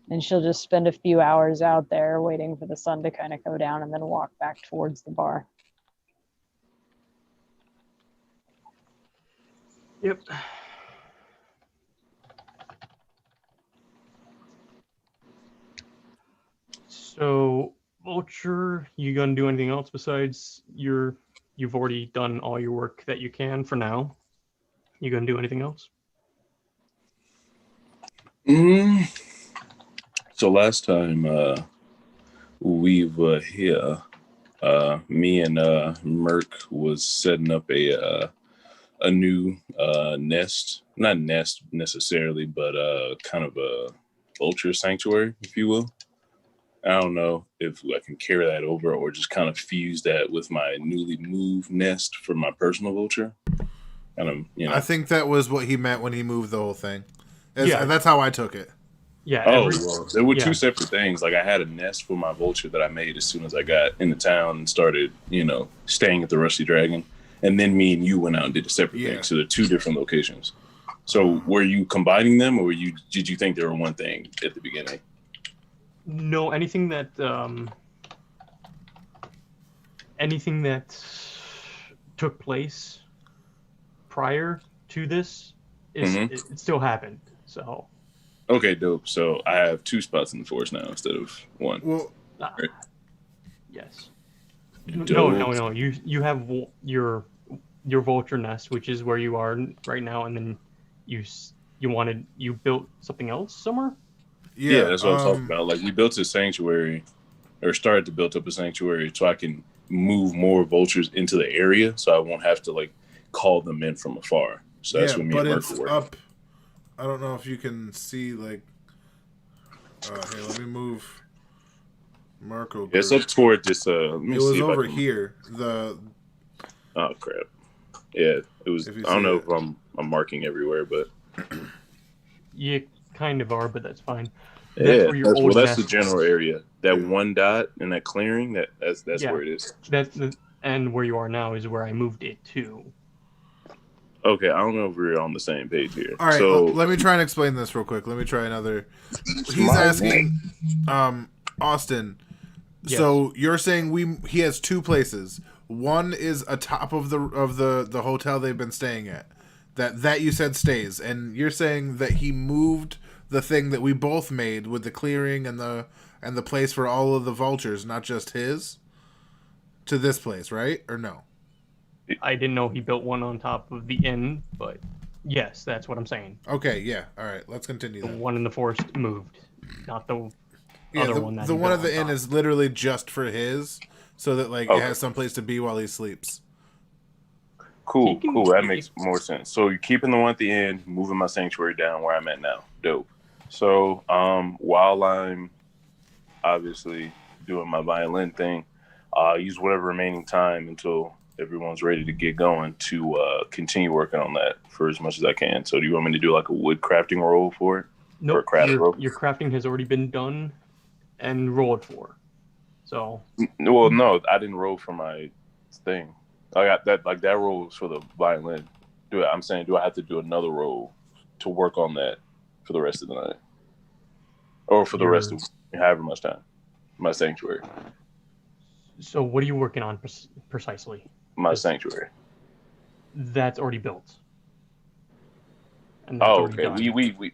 And she'll just spend a few hours out there waiting for the sun to kind of go down and then walk back towards the bar. Yep. So, Vulture, you gonna do anything else besides you've already done all your work that you can for now? You gonna do anything else? So last time we were here, me and Merc was setting up a new nest, not nest necessarily, but kind of a vulture sanctuary, if you will. I don't know if I can carry that over or just kind of fuse that with my newly moved nest for my personal vulture. I think that was what he meant when he moved the whole thing. Yeah. That's how I took it. Yeah. Well, there were two separate things. Like I had a nest for my vulture that I made as soon as I got into town and started, staying at the Rusty Dragon. And then me and you went out and did a separate thing. So they're two different locations. So were you combining them, or did you think they were one thing at the beginning? No, anything that took place prior to this it still happened. So okay, dope. So I have two spots in the forest now instead of one. Well, yes. No. You have your vulture nest, which is where you are right now, and then you built something else somewhere. Yeah, Yeah. that's what I'm talking about. Like we built a sanctuary, or started to build up a sanctuary, so I can move more vultures into the area, so I won't have to like call them in from afar. So that's Yeah, what me but and it's Merkel work. up. I don't know if you can see like. Here, let me move Marco. It's up toward this. Let me It see was if I over can. here. Oh crap! Yeah, it was. If you I don't see know it. if I'm marking everywhere, but You kind of are, but that's fine. That's yeah, where your old that's the nest. general area. That Yeah. one dot in that clearing. That's Yeah. where it is. And where you are now is where I moved it to. Okay, I don't know if we're on the same page here. All right, So let me try and explain this real quick. Let me try another. He's my asking, Austin. Yes. So you're saying he has two places. One is atop of the hotel they've been staying at. That you said stays, and you're saying that he moved the thing that we both made with the clearing and the place for all of the vultures, not just his, to this place, right? Or no? I didn't know he built one on top of the inn, but yes, that's what I'm saying. Okay, yeah. All right, let's continue. The Then. one in the forest moved, not the Yeah, other one that the he one built at the on inn top. is literally just for his, so that like it has some place to be while he sleeps. Cool. That makes more sense. So you're keeping the one at the end, moving my sanctuary down where I'm at now. Dope. So while I'm obviously doing my violin thing, use whatever remaining time until everyone's ready to get going to continue working on that for as much as I can. So do you want me to do like a wood crafting roll for it? Nope. Craft roll? Your crafting has already been done and rolled for. So. Well, no, I didn't roll for my thing. I got that. Like that roll was for the violin. I'm saying, do I have to do another roll to work on that for the rest of the night, or for the rest of however much time? My sanctuary. So what are you working on precisely? My sanctuary. That's already built. And that's okay. Done.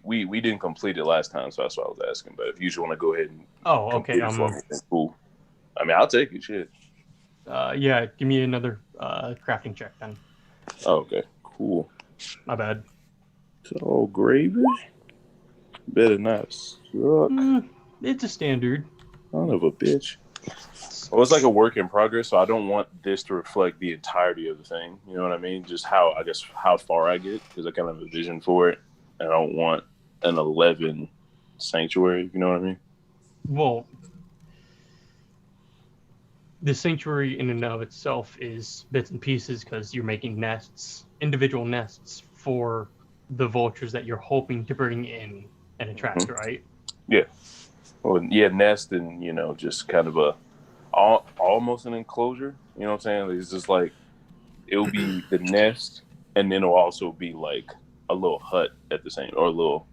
We didn't complete it last time, so that's why I was asking. But if you just want to go ahead and okay. complete it for me, then cool. I mean, I'll take it. Shit. Yeah. Give me another crafting check then. Okay. Cool. My bad. So gravy. Better not suck. It's a standard. Son of a bitch. Well, it's like a work in progress, so I don't want this to reflect the entirety of the thing. You know what I mean? Just how far I get, because I kind of have a vision for it, and I don't want an 11 sanctuary. You know what I mean? Well, the sanctuary in and of itself is bits and pieces because you're making nests, individual nests for the vultures that you're hoping to bring in and attract, right? Yeah. Well, yeah, nest and just kind of almost an enclosure. You know what I'm saying? It's just like it'll be the nest, and then it'll also be like a little hut at the same, or a little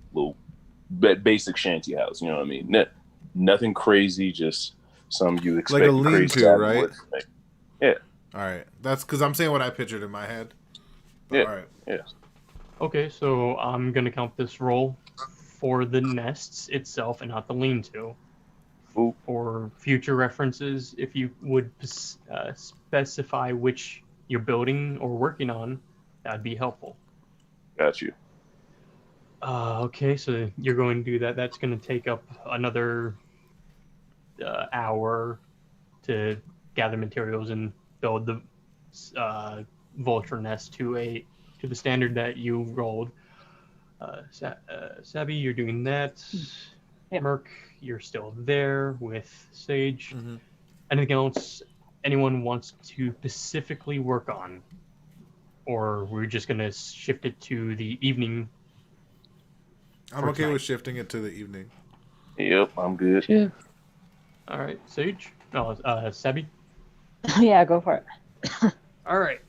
basic shanty house. You know what I mean? Nothing crazy, just some you expect like a lean-to, right? Yeah. All right, that's because I'm saying what I pictured in my head. Yeah. All right. Yeah. Okay, so I'm gonna count this roll for the nests itself and not the lean-to. Ooh. For future references, if you would specify which you're building or working on, that'd be helpful. Got you. Okay, so you're going to do that. That's going to take up another hour to gather materials and build the vulture nest to the standard that you rolled. Sabby, you're doing that. Yep. Merc, you're still there with Sage. Mm-hmm. Anything else anyone wants to specifically work on? Or we're just going to shift it to the evening? I'm okay with shifting it to the evening. Yep, I'm good. Yeah. All right, Sage? No, Sabby? Yeah, go for it. All right.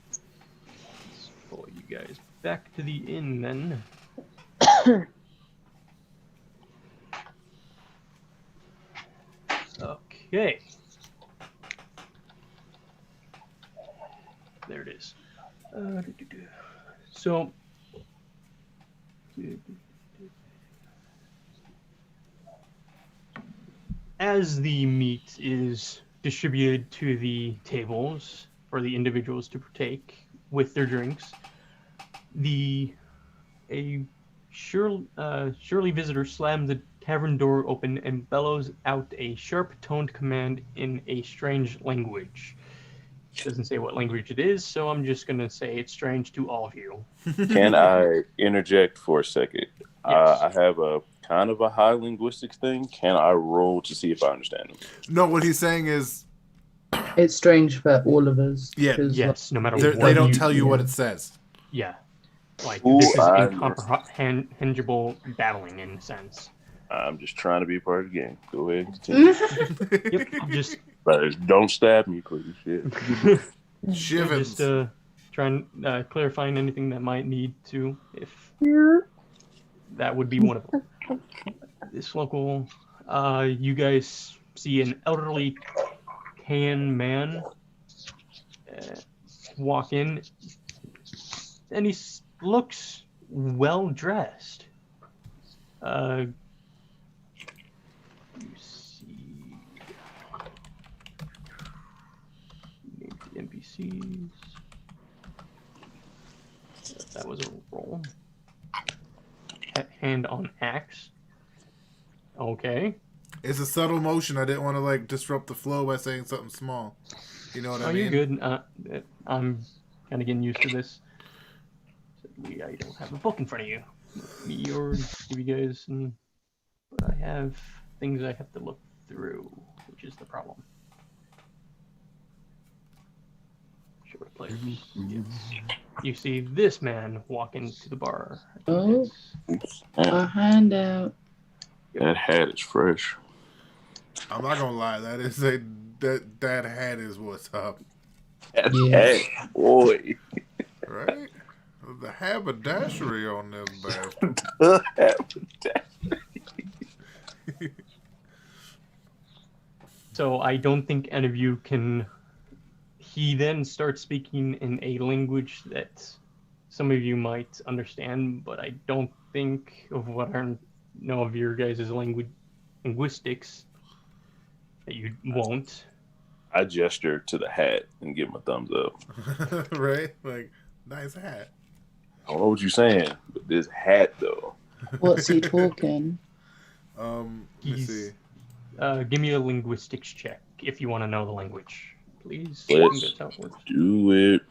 Let's pull you guys back to the inn then. Okay. There it is. So, as the meat is distributed to the tables for the individuals to partake with their drinks. Surely visitor slams the tavern door open and bellows out a sharp-toned command in a strange language. It doesn't say what language it is, so I'm just going to say it's strange to all of you. Can I interject for a second? Yes. I have a kind of a high linguistics thing. Can I roll to see if I understand them? No, what he's saying is, It's strange for all of us. Yeah. 'cause, Yes, no matter they what don't you... tell you what yeah. it says. Yeah. Like, Ooh, this is I'm- incomprehensible battling, in a sense. I'm just trying to be a part of the game. Go ahead and continue. Yep, just... But don't stab me, please. Shit. Shivens. Just trying clarifying anything that might need to, if that would be one of them. This local, you guys see an elderly tan man walk in, and he looks well dressed. You see the NPCs. That was a roll. Hand on axe. Okay. It's a subtle motion. I didn't want to like disrupt the flow by saying something small. You know what I mean? You're good. I'm kind of getting used to this. I don't have a book in front of you. Let me give you guys but I have things I have to look through, which is the problem. Short players. Yes. You see this man walk into the bar. Oh. A handout. That hat is fresh. I'm not gonna lie. That hat is what's up, That Yeah. hat, boy. right? The haberdashery on this bastard. The hat. So I don't think any of you can. He then starts speaking in a language that some of you might understand, but I don't think of what I know of your guys' linguistics that you won't. I gesture to the hat and give him a thumbs up. Right? Like, nice hat. I don't know what you're saying, but this hat though. What's he talking? Let me see. Give me a linguistics check if you want to know the language, please. Let's I think that's how it works. do it.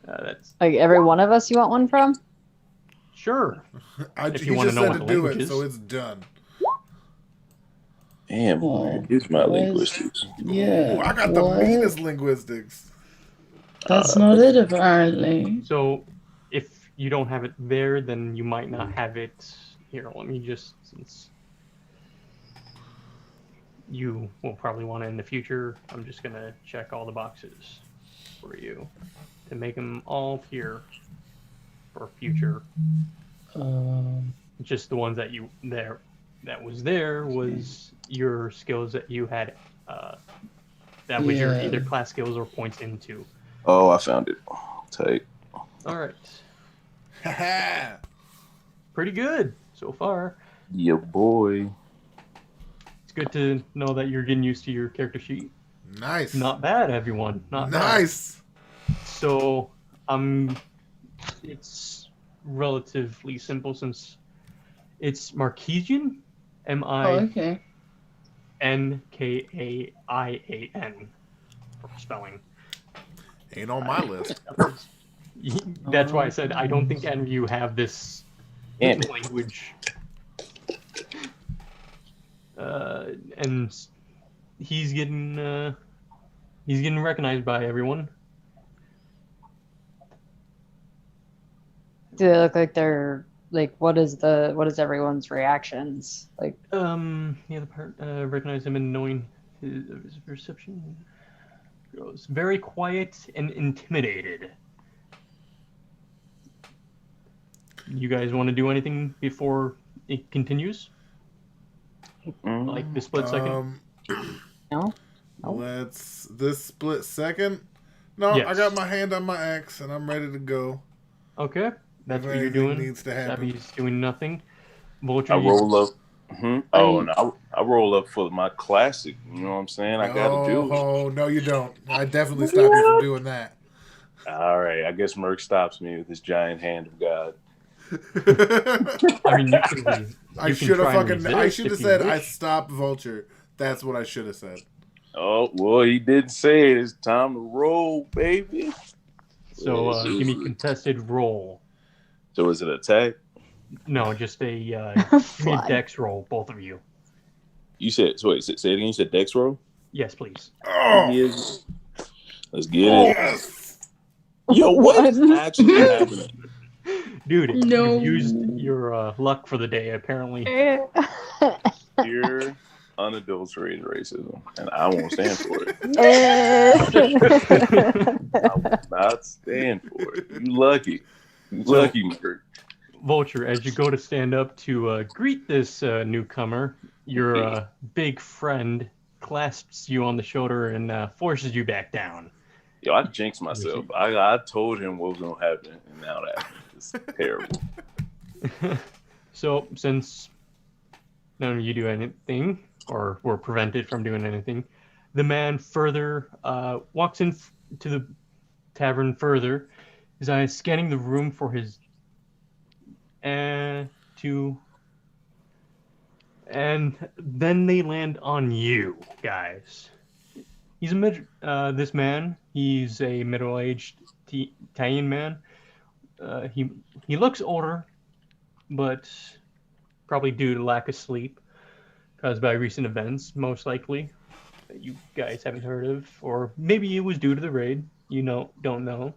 That's Like every one of us, you want one from? sure. He If you wanna just know said what to the do language it, is. so it's done. Damn, Oh, here's my where's- linguistics. Yeah. Ooh, I got the what? meanest linguistics. That's not it, apparently. So if you don't have it there, then you might not have it here. Let me just, since you will probably want it in the future, I'm just going to check all the boxes for you to make them all appear for future. Just the ones that was your skills that you had, that was your Yeah. either class skills or points into. Oh, I found it. Tight. All right. Haha. Pretty good so far. Yeah, boy. It's good to know that you're getting used to your character sheet. Nice. Not bad, everyone. Not nice. bad. So, it's relatively simple since it's Marquesian, Oh, okay. Mnkian for spelling. Ain't on my list. That's why I said I don't think any of you have this Damn it. language. And he's getting recognized by everyone. Do they look like they're like what is everyone's reactions like? The other part, recognize him and knowing his perception grows very quiet and intimidated. You guys want to do anything before it continues? Like the split second? No. Let's this split second. No, I Yes. got my hand on my axe and I'm ready to go. Okay, that's If what you're anything doing. needs to happen. Sabby's doing nothing. Vulture, I roll up. Oh, and I roll up for my classic. You know what I'm saying? I gotta do it. Oh, no, you don't. I definitely stop you from doing that. All right, I guess Merc stops me with his giant hand of God. I mean, you can I should have try and fucking. I resist should have if you said I wish. stopped Vulture. That's what I should have said. Oh, well, he didn't say it. It's time to roll, baby. So Let's give me do it. contested roll. So is it attack? No, just a give me a Fly. dex roll, both of you. You said, so wait, say it again. You said dex roll? Yes, please. Oh, Yes. Let's get it. yes. Yo, what is What? actually happening? Dude, No. you've used your luck for the day, apparently. Pure, unadulterated racism, and I won't stand for it. I will not stand for it. You lucky. You lucky, Merc. Vulture, as you go to stand up to greet this newcomer, your big friend clasps you on the shoulder and forces you back down. Yo, I jinxed myself. I told him what was going to happen, and now that happened. It's terrible. So, since none of you do anything, or were prevented from doing anything, the man further walks in to the tavern further, his eyes scanning the room for his and then they land on you guys. He's this man. He's a middle-aged Italian man. He looks older, but probably due to lack of sleep caused by recent events, most likely. That you guys haven't heard of, or maybe it was due to the raid. You don't know.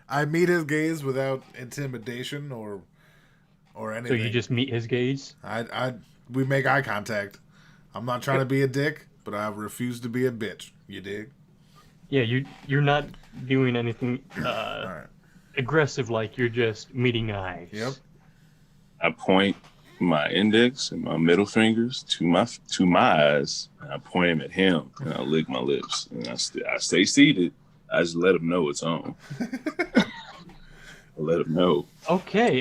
I meet his gaze without intimidation or anything. So you just meet his gaze. We make eye contact. I'm not trying to be a dick, but I refuse to be a bitch. You dig? Yeah, you're not doing anything All right. aggressive. Like you're just meeting eyes. Yep. I point my index and my middle fingers to my eyes, and I point them at him, and I lick my lips, and I stay seated. I just let him know it's on. I let him know. Okay.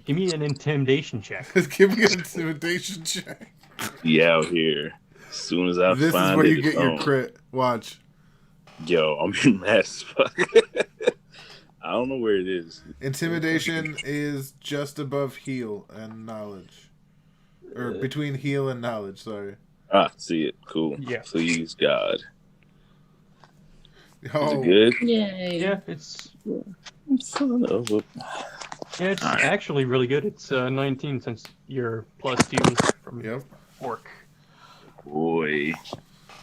Give me an intimidation check. Give me an intimidation check. He out here. As soon as I This find is where it, you get it's your on. crit. Watch. Yo, I'm in mad as fuck. I don't know where it is. Intimidation is just above heal and knowledge. Or between heal and knowledge, sorry. Ah, see it. Cool. Yeah. Please, God. Is Oh, it good? Yay. Yeah, it's Son of a... Alright. actually really good. It's 19 since you're +2 from yep. orc. Boy.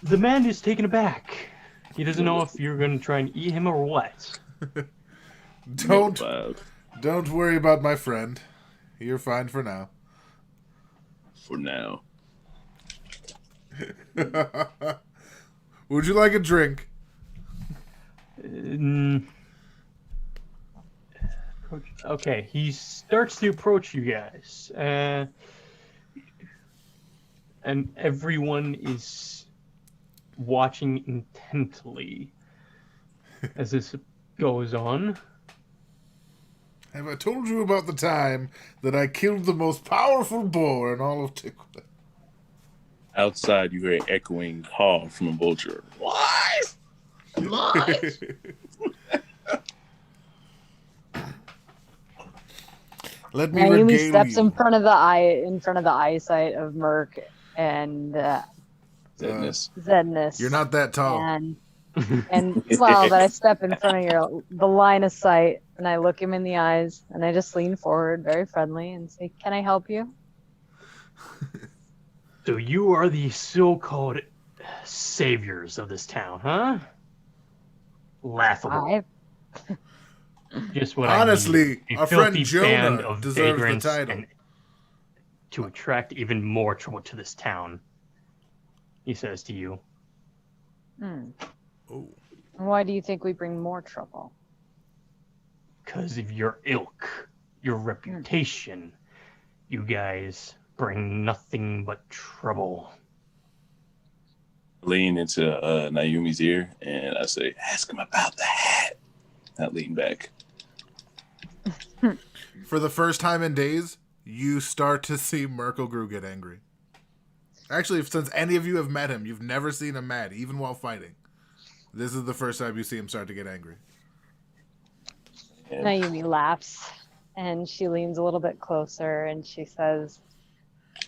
The man is taken aback. He doesn't know if you're going to try and eat him or what. Don't Wow. worry about my friend. You're fine for now. For now. Would you like a drink? Okay, he starts to approach you guys, and everyone is watching intently as this goes on. Have I told you about the time that I killed the most powerful boar in all of Tickle? Outside, you hear an echoing call from a vulture. Lies! Lies! Let me Naomi regale steps you. in front of the eyesight of Merc and Zedness. You're not that tall. And well, that I step in front of the line of sight, and I look him in the eyes, and I just lean forward, very friendly, and say, "Can I help you?" So you are the so-called saviors of this town, huh? Laughable. Just what Honestly, I need. our friend filthy Jonah band of deserves the vagrants title. and to attract even more trouble to this town, he says to you. Oh. Why do you think we bring more trouble? Because of your ilk, your reputation, you guys bring nothing but trouble. Lean into Naomi's ear, and I say, ask him about the hat. I lean back. for the first time in days, you start to see Merkelgru get angry. Actually, since any of you have met him, you've never seen him mad, even while fighting. This is the first time you see him start to get angry. And Naomi laughs and she leans a little bit closer and she says,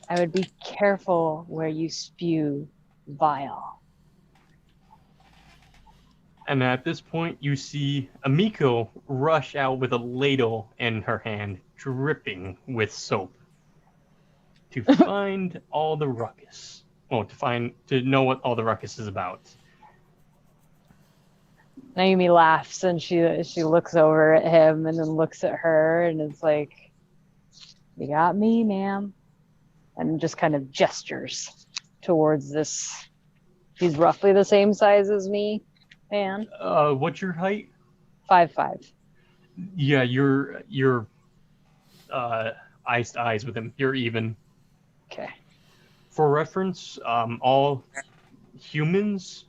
I would be careful where you spew vile. And at this point, you see Amiko rush out with a ladle in her hand, dripping with soap, to find all the ruckus. Well, to know what all the ruckus is about. Naomi laughs and she looks over at him and then looks at her and is like, you got me, ma'am. And just kind of gestures towards this. He's roughly the same size as me, man. What's your height? 5'5". Yeah, you're eyes to eyes with him. You're even. Okay. For reference, all humans,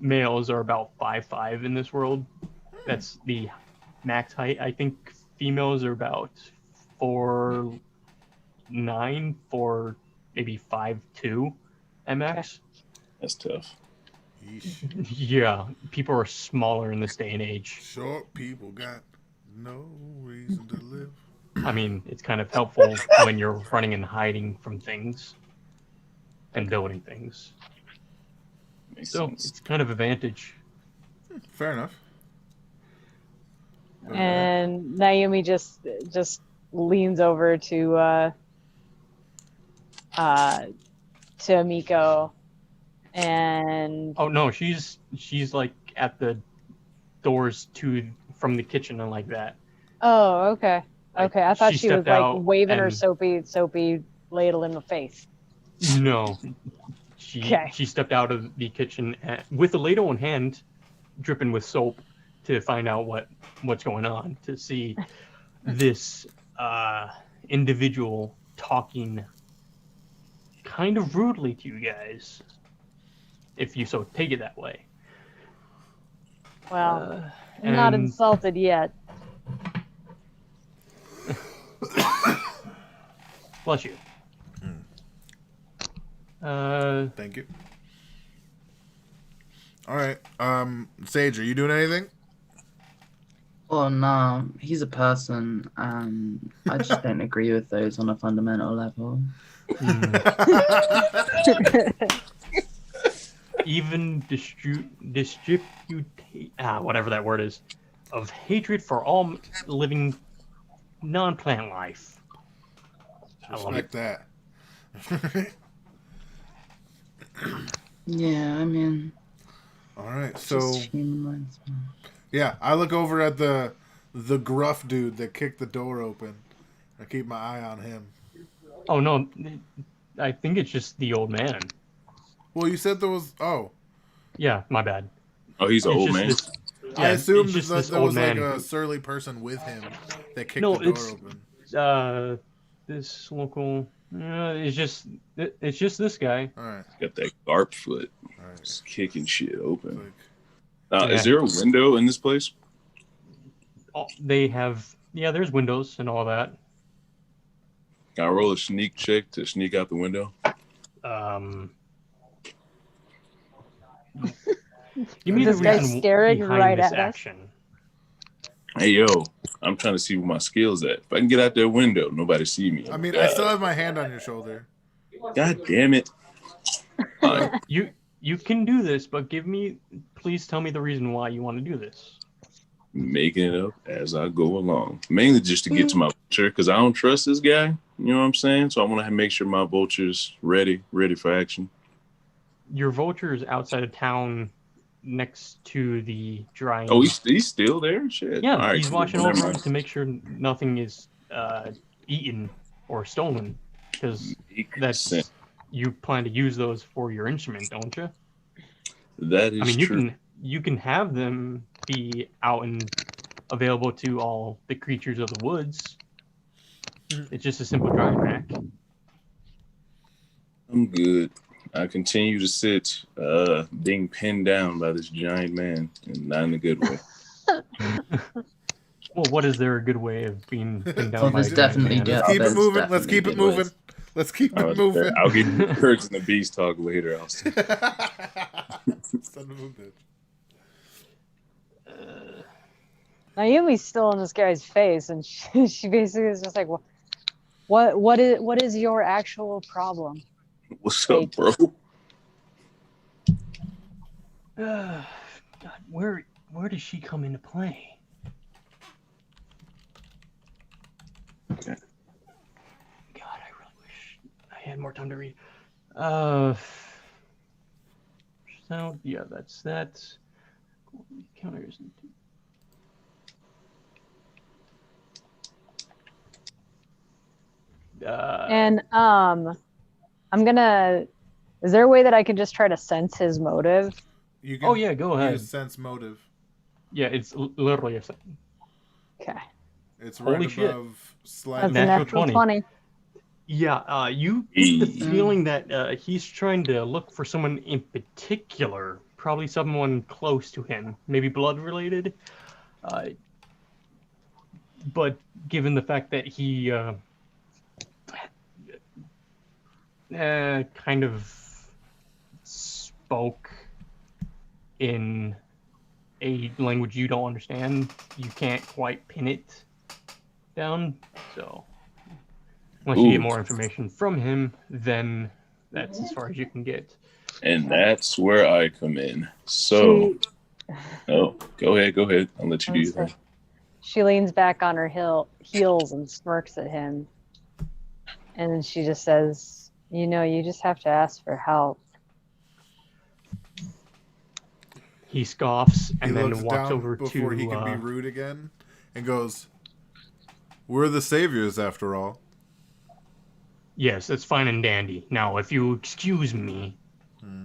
males are about 5'5" in this world. That's the max height. I think females are about 4'9", maybe 5'2" at max. that's tough. Yeesh. Yeah, people are smaller in this day and age. Short people got no reason to live. I mean, it's kind of helpful when you're running and hiding from things and building things. Makes So sense. it's kind of advantage. Fair enough. And Naomi just leans over to Amiko and Oh no, she's like at the doors from the kitchen and like that. oh, okay. Like, Okay, I thought she she was stepped like out waving her and- soapy ladle in the face. No, Okay. she stepped out of the kitchen with a ladle in hand, dripping with soap, to find out what's going on. To see this individual talking kind of rudely to you guys, if you so take it that way. Well, I'm not and- insulted yet. Bless you. Thank you. All right. Sage, are you doing anything? Well, no, he's a person, and I just don't agree with those on a fundamental level. Even whatever that word is, of hatred for all living non-plant life. I love it. Respect that. Yeah, I mean, All right. So just human rights. yeah, I look over at the gruff dude that kicked the door open. I keep my eye on him. Oh no, I think it's just the old man. Well, you said there was. Oh, Yeah, my bad. Oh, he's an It's old just man. this- I yeah, assumed it's just that this there old was like man a surly person with him that kicked No, the door it's- open. this local. It's just this guy. All right. Got that garp foot, All right. just kicking shit open. Like, Is there a window in this place? They have there's windows and all that. Can I roll a sneak check to sneak out the window? Give me the This guy's reason staring behind right this at us. action. Hey, yo, I'm trying to see where my skills at. If I can get out that window, nobody see me. I mean, I still have my hand on your shoulder. God damn it. You can do this, but please tell me the reason why you want to do this. Making it up as I go along. Mainly just to get to my vulture, because I don't trust this guy. You know what I'm saying? So I want to make sure my vulture's ready for action. Your vulture is outside of town, next to the drying. Oh, he's still there? Shit. yeah. All right, He's cool. watching Never over mind. to make sure nothing is eaten or stolen, because Sense. you plan to use those for your instrument, don't you? That is I mean, true. you can have them be out and available to all the creatures of the woods. It's just a simple drying rack. I'm good. I continue to sit, being pinned down by this giant man, and not in a good way. Well, what is there a good way of being pinned down Well, by a there's grand definitely man? Yeah, Let's keep it there's moving. Let's definitely keep it good moving. ways. Let's keep it moving. I'll get Kurtz and the Beast talk later, Austin. Son of a bitch. Naomi's still in this guy's face, and she basically is just like, what is your actual problem? What's up, bro? God, where does she come into play? Okay. God, I really wish I had more time to read. So yeah, that's that. Counters. And I'm gonna. Is there a way that I can just try to sense his motive? You can Oh yeah, go ahead. use sense motive. Yeah, it's literally a second. Okay, It's Holy right shit. above slide. that's a Natural natural 20. 20. Yeah, you get the Mm. feeling that he's trying to look for someone in particular, probably someone close to him, maybe blood related. But given the fact that he kind of spoke in a language you don't understand, you can't quite pin it down. So once you get Ooh. more information from him, then that's as far as you can get. And that's where I come in. So, She- oh, go ahead. I'll let you do your thing. She leans back on her heels and smirks at him. And then she just says, you just have to ask for help. He scoffs He and then looks walks down over before to. he can be rude again, and goes, "We're the saviors, after all." Yes, that's fine and dandy. Now, if you excuse me,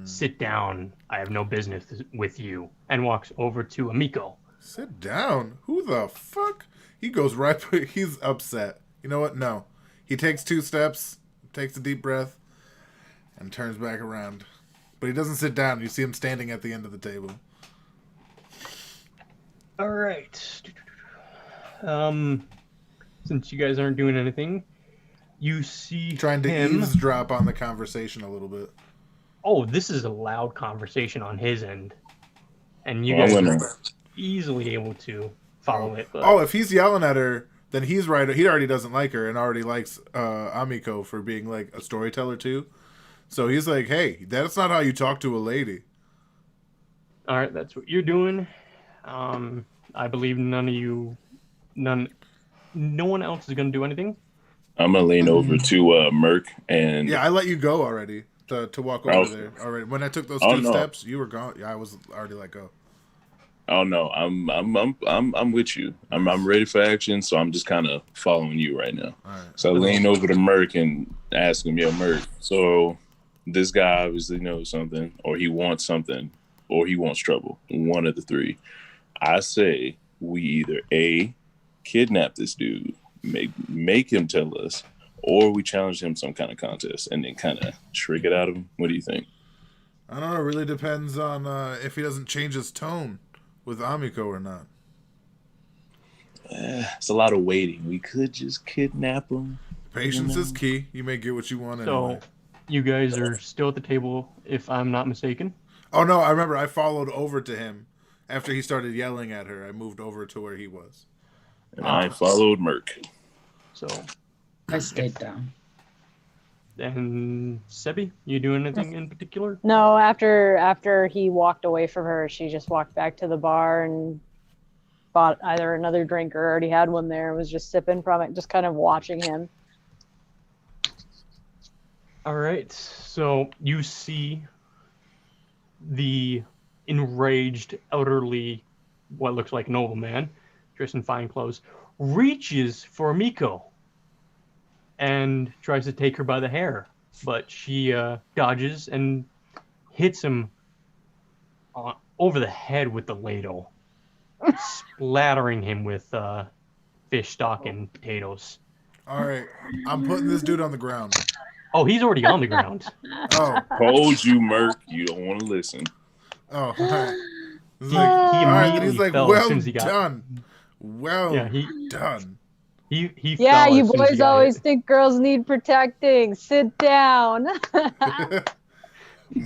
sit down. I have no business with you. And walks over to Amiko. Sit down. Who the fuck? He goes right. He's upset. You know what? No. He takes 2 steps, takes a deep breath, and turns back around. But he doesn't sit down. You see him standing at the end of the table. All right. Since you guys aren't doing anything, you see Trying to him. eavesdrop on the conversation a little bit. Oh, this is a loud conversation on his end, and you Well, guys I'm are gonna- easily able to follow it. But Oh, if he's yelling at her, then he's right. He already doesn't like her and already likes Amiko for being like a storyteller too. So he's like, "Hey, that's not how you talk to a lady." all right, that's what you're doing. I believe no one else is going to do anything. I'm gonna lean over to Merc and Yeah, I let you go already to walk over Oh. there. Already, when I took those Oh, 2 no. steps, you were gone. Yeah, I was already let go. oh no, I'm with you. I'm ready for action, so I'm just kind of following you right now. All right. So I lean over to Merc and ask him, "Yo, Merc, so this guy obviously knows something, or he wants something, or he wants trouble. One of the 3. I say we either A, kidnap this dude, make him tell us, or we challenge him some kind of contest and then kind of trick it out of him. What do you think?" I don't know. It really depends on if he doesn't change his tone with Amiko or not. It's a lot of waiting. We could just kidnap him. Patience is key. You may get what you want anyway. So you guys are still at the table, if I'm not mistaken. Oh no, I remember. I followed over to him after he started yelling at her. I moved over to where he was. And I followed Merc. So, I stayed down. and Sebi, you doing anything in particular? No, after he walked away from her, she just walked back to the bar and bought either another drink or already had one there and was just sipping from it, just kind of watching him. All right. So you see the enraged, elderly, what looks like nobleman, dressed in fine clothes, reaches for Miko and tries to take her by the hair, but she dodges and hits him over the head with the ladle, splattering him with fish stock and potatoes. All right, I'm putting this dude on the ground. Oh, he's already on the ground. Oh, Told you, Merc. You don't want to listen. oh, all right. This is He all right, then immediately he's like, fell as well soon as he got- done. Well Yeah, done. he Yeah, fell you as soon as he boys got always hit. think girls need protecting. Sit down.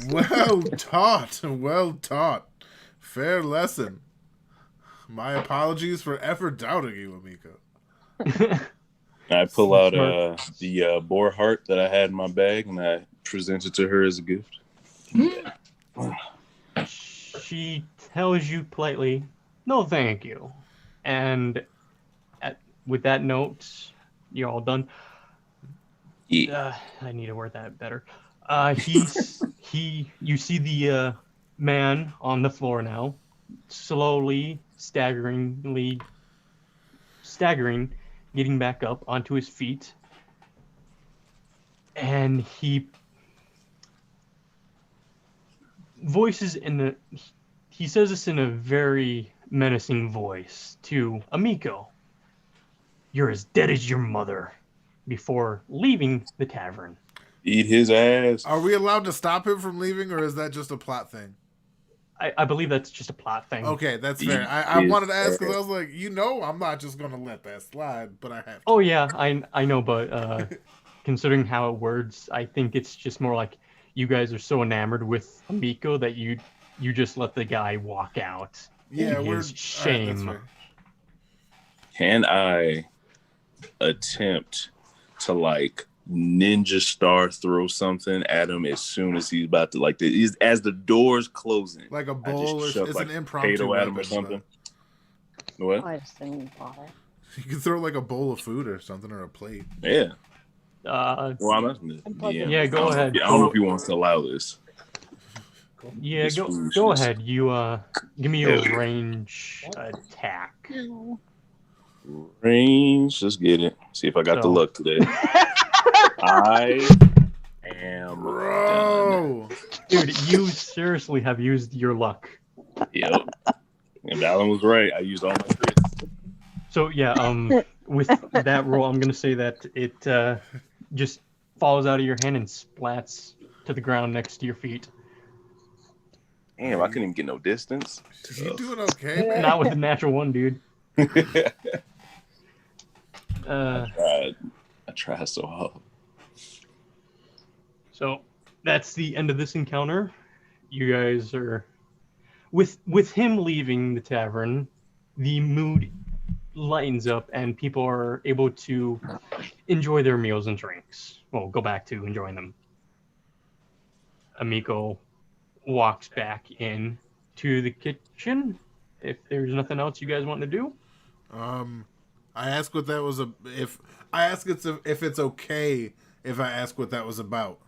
Well taught. Well taught. Fair lesson. My apologies for ever doubting you, Amiko. I pull out Smart. the boar heart that I had in my bag, and I present it to her as a gift. She tells you politely, "No, thank you." And with that note, you're all done. Yeah. I need to word that better. You see the man on the floor now, slowly, staggering, getting back up onto his feet, and he says this in a very menacing voice to Amiko. "You're as dead as your mother," before leaving the tavern. Eat his ass. Are we allowed to stop him from leaving, or is that just a plot thing? I believe that's just a plot thing. Okay, that's Eat fair. I his wanted to ask because I ass. was like, I'm not just going to let that slide, but I have to. Oh yeah, I know, but considering how it words, I think it's just more like you guys are so enamored with Amiko that you just let the guy walk out. Yeah, to we're his all right, shame. that's fair. Can I attempt to like ninja star throw something at him as soon as he's about to as the door's closing? Like a I bowl, just or shove it's like an impromptu potato at him or weapon, something. What? I just think about it. You can throw like a bowl of food or something, or a plate. Yeah. Uh, Well, I'm asking the DM. Yeah, go ahead. I don't know if he wants to allow this. yeah, This go foolishness. ahead. You give me Hell a yeah. range attack. Range. Let's get it. See if I got the So- luck today. I am done. Bro, Dude, you seriously have used your luck. Yep. And Alan was right. I used all my crits. So yeah, with that roll, I'm gonna say that it just falls out of your hand and splats to the ground next to your feet. Damn, I couldn't even get no distance. you doing okay, man? Not with a natural one, dude. I tried so hard. So that's the end of this encounter. You guys are with him leaving the tavern, the mood lightens up and people are able to enjoy their meals and drinks. Well, go back to enjoying them. Amiko walks back in to the kitchen. If there's nothing else you guys want to do, I asked what that was if it's okay if I ask what that was about.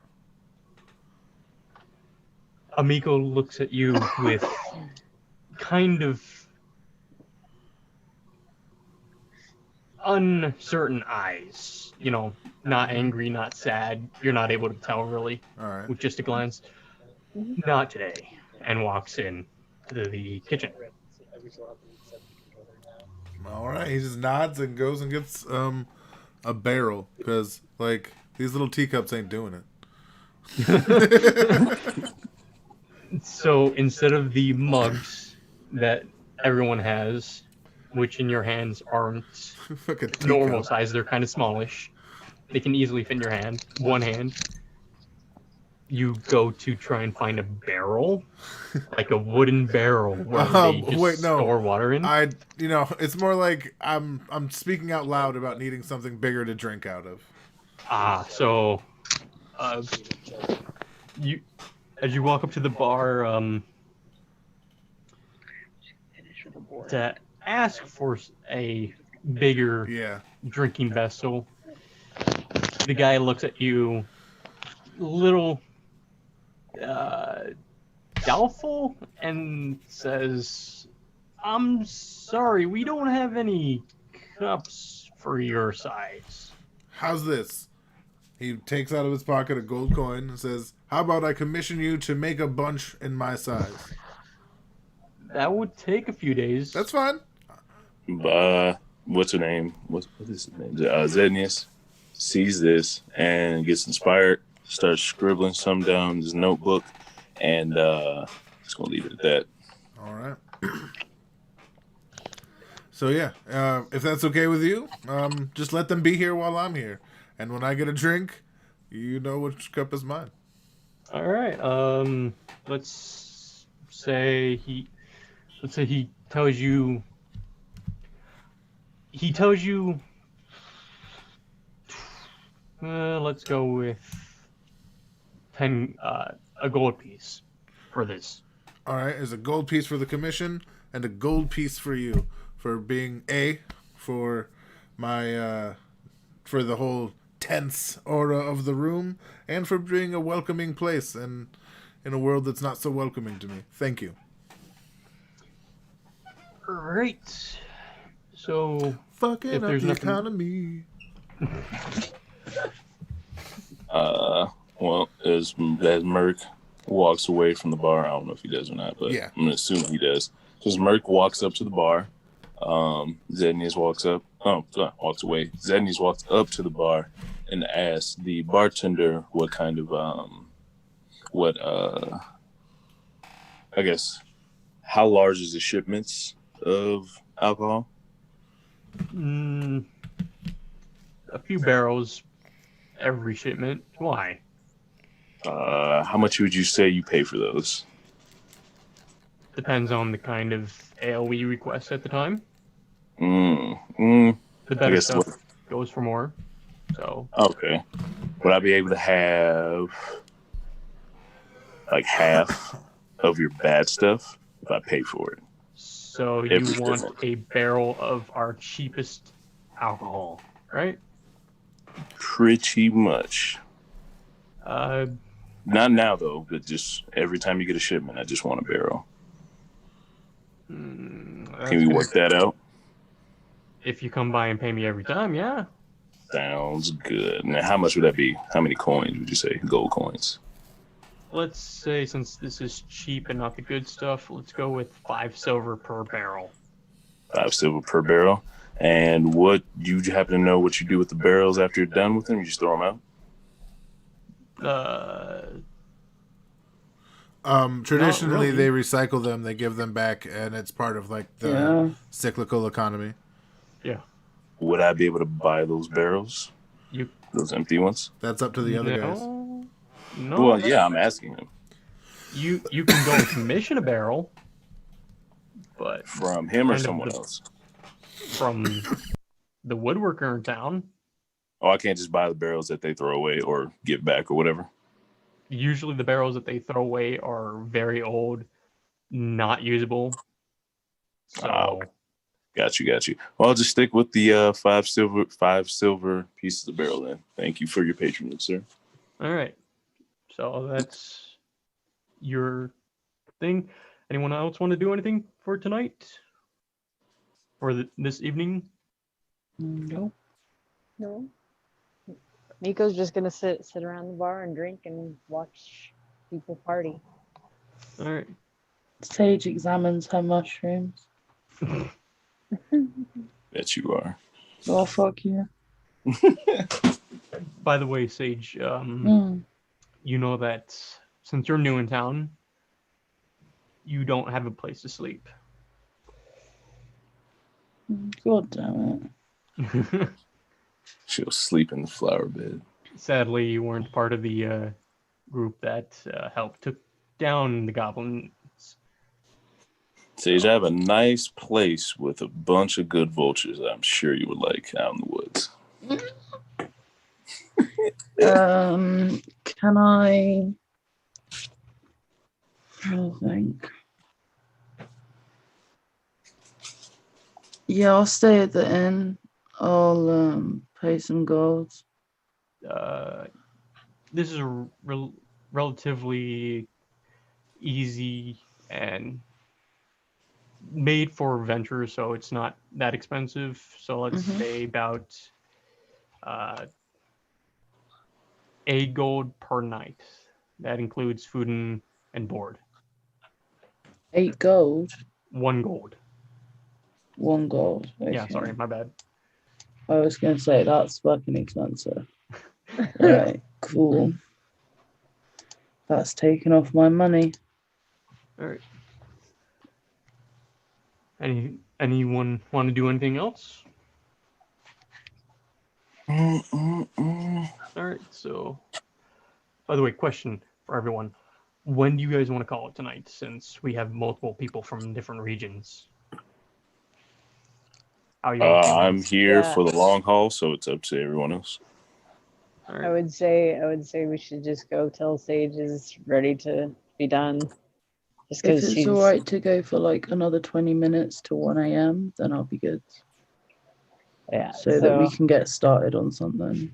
Amiko looks at you with kind of uncertain eyes. You know, not angry, not sad. You're not able to tell really All right. with just a glance. Not today. And walks in to the kitchen. All right. He just nods and goes and gets a barrel because like these little teacups ain't doing it. So instead of the mugs that everyone has, which in your hands aren't Fucking teacup. normal size, they're kind of smallish. They can easily fit in your hand, one hand. You go to try and find a barrel, like a wooden barrel where they just store water in. It's more like I'm speaking out loud about needing something bigger to drink out of. So you as you walk up to the bar to ask for a bigger drinking vessel, the guy looks at you little doubtful and says, "I'm sorry, we don't have any cups for your size." How's this? He takes out of his pocket a gold coin and says, "How about I commission you to make a bunch in my size?" That would take a few days. That's fine. What's her name? What is his name? Zednius sees this and gets inspired, starts scribbling some down in his notebook, and just gonna leave it at that. All right. So yeah, if that's okay with you, just let them be here while I'm here, and when I get a drink, you know which cup is mine. All right. Let's say he tells you. He tells you. Let's go with 10 a gold piece for this. All right, there's a gold piece for the commission and a gold piece for you for being for my for the whole tense aura of the room and for being a welcoming place and in a world that's not so welcoming to me. Thank you. Right. So Fucking if up there's the nothing, economy. Well, as Merc walks away from the bar, I don't know if he does or not, but Yeah. I'm gonna assume he does. Because Merc walks up to the bar, Zednius walks up. Oh, walks away. Zednius walks up to the bar and asks the bartender what kind of I guess how large is the shipments of alcohol? a few barrels every shipment. Why? How much would you say you pay for those? Depends on the kind of ale we request at the time. The The I better guess stuff goes for more. So okay. Would I be able to have like half of your bad stuff if I pay for it? So you Every want shipment. a barrel of our cheapest alcohol, right? Pretty much. Uh, Not now though, but just every time you get a shipment, I just want a barrel. that's Can we gonna- work that out? If you come by and pay me every time, yeah. Sounds good. Now, how much would that be? How many coins would you say? Gold coins. Let's say since this is cheap and not the good stuff, let's go with 5 silver per barrel. 5 silver per barrel. And what you happen to know what you do with the barrels after you're done with them? You just throw them out. Traditionally, really. they recycle them, they give them back, and it's part of like the Yeah. cyclical economy. Yeah. Would I be able to buy those barrels? You Those empty ones? That's up to the other guys. No. Well, yeah, I'm asking him. You can go and commission a barrel, but From him or Kind of someone the- else? from the woodworker in town, Oh, I can't just buy the barrels that they throw away or give back or whatever. usually the barrels that they throw away are very old, not usable. So Okay. Got you. Well, I'll just stick with the 5 silver pieces of barrel then. Thank you for your patronage, sir. all right. So that's your thing. Anyone else want to do anything for tonight? Or this evening? Nope. No. Miko's just gonna sit around the bar and drink and watch people party. All right. Sage examines her mushrooms. Bet you are. Oh, fuck you. By the way, Sage, you know that since you're new in town, you don't have a place to sleep. God damn it. She'll sleep in the flower bed. Sadly, you weren't part of the group that helped took down the goblins. Sage, I have a nice place with a bunch of good vultures that I'm sure you would like out in the woods. Can I think? Yeah, I'll stay at the inn. I'll pay some gold. This is a relatively easy and made for venture, so it's not that expensive. So let's say about 8 gold per night. That includes food and board. 8 gold. 1 gold. 1 gold. Okay. Yeah, sorry, my bad. I was gonna say that's fucking expensive. Right, cool. That's taken off my money. All right. Anyone want to do anything else? All right. So, by the way, question for everyone: when do you guys want to call it tonight? Since we have multiple people from different regions. How you all feeling? I'm here Yeah. for the long haul, so it's up to everyone else. All I right. would say we should just go till Sage is ready to be done. Just If because it's she's alright to go for like another 20 minutes to 1 a.m., then I'll be good. yeah. So that we can get started on something.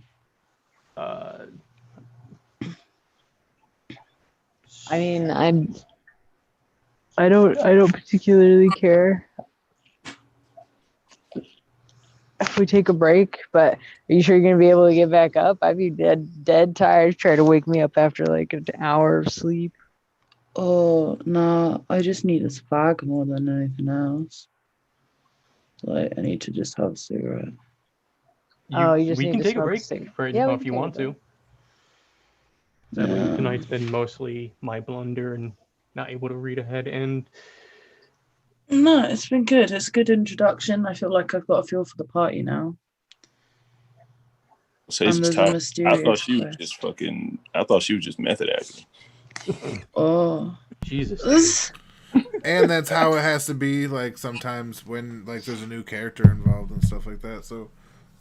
I mean, I don't particularly care if we take a break, but are you sure you're gonna be able to get back up? I'd be dead tired. Try to wake me up after like an hour of sleep. Oh, nah, I just need a fag more than anything else. Like, I need to just have a cigarette. You just we need can to take a smoke a break cigarette. right Yeah, now we if can you take a want to. break. Sadly, Yeah. tonight's been mostly my blunder and not able to read ahead. And No, it's been good. It's a good introduction. I feel like I've got a feel for the party now. Sage And is there's a tired. I mysterious thought she was quest. just fucking. I thought she was just method acting. Oh. Jesus, And that's how it has to be. Like sometimes when like there's a new character involved and stuff like that. So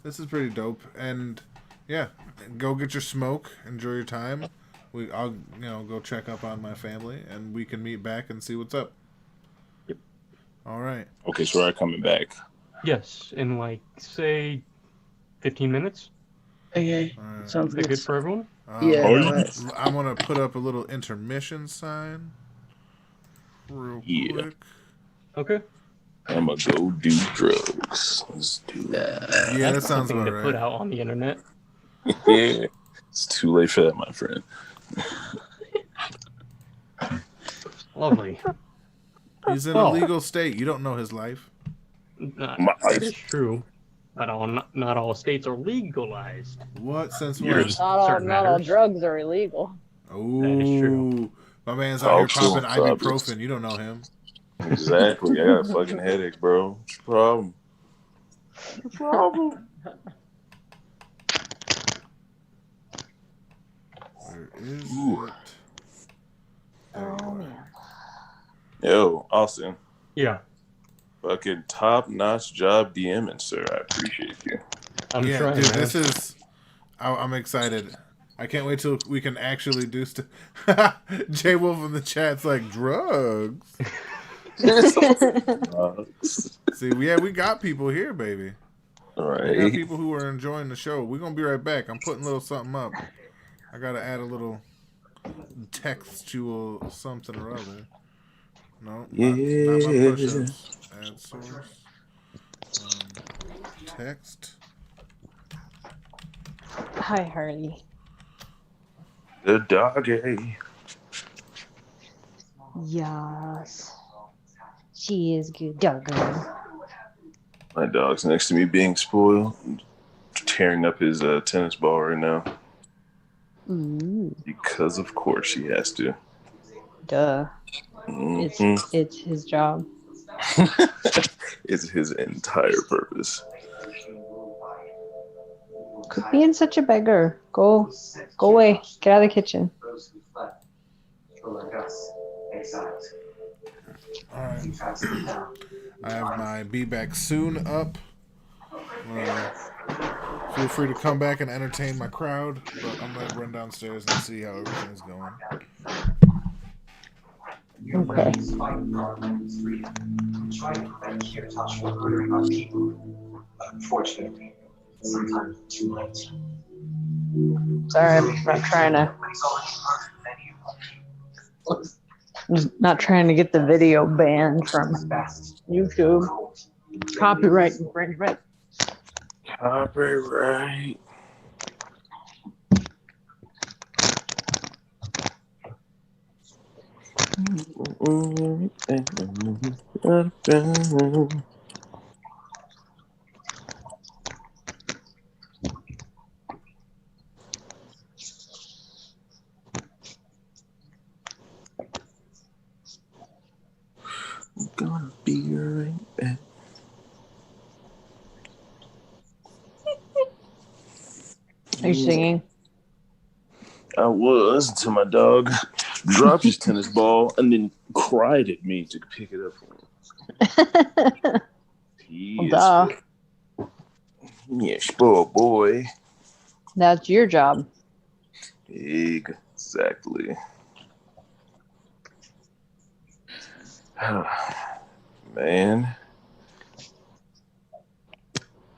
this is pretty dope. And yeah, go get your smoke. Enjoy your time. I'll go check up on my family, and we can meet back and see what's up. Yep. All right. Okay, so I'm coming back. yes, in like say 15 minutes. Okay. All right. Sounds Is that good. good for everyone? Yeah, Oh, that works. I'm gonna put up a little intermission sign, real Yeah. quick. Okay. I'm gonna go do drugs. Let's do it. Yeah, that That's sounds something about to put right. out on the internet. Yeah, it's too late for that, my friend. Lovely. He's in Well- a legal state. You don't know his life. That is true, but not all states are legalized. What? Since when? Yours. Not all Certain matters. drugs are illegal. That is true. Ooh, my man's out here Talk to him, popping Fabrice. ibuprofen. You don't know him. Exactly. I got a fucking headache, bro. What's your problem? Where is Ooh. it? There you Oh are. man. Yo, Austin. Yeah, Fucking top-notch job DMing, sir. I appreciate you. I'm Yeah, trying. dude, man. this is. I'm excited. I can't wait till we can actually do stuff. J Wolf in the chat's like drugs. See, we got people here, baby. All We got right. people who are enjoying the show. We're gonna be right back. I'm putting a little something up. I gotta add a little textual something or other. No, not my push-ups. Add source. Text. Hi, Harley. The doggy. Yes. She is good doggo. My dog's next to me being spoiled, tearing up his tennis ball right now. Ooh, Because of course he has to. duh. Mhm. It's his job. It's his entire purpose. Quit being such a beggar. Go away. Get out of the kitchen. Alright. I have my Be Back Soon up. Feel free to come back and entertain my crowd, but I'm going to run downstairs and see how everything's going. Okay. Unfortunately, sometimes too late. Sorry, I'm not trying to. Just not trying to get the video banned from YouTube. Copyright infringement. Copyright. Gonna be right back. Are you singing? I was until my dog dropped his tennis ball and then cried at me to pick it up for him. He is Duh. yeah, spoiled boy. That's your job. Exactly. Man,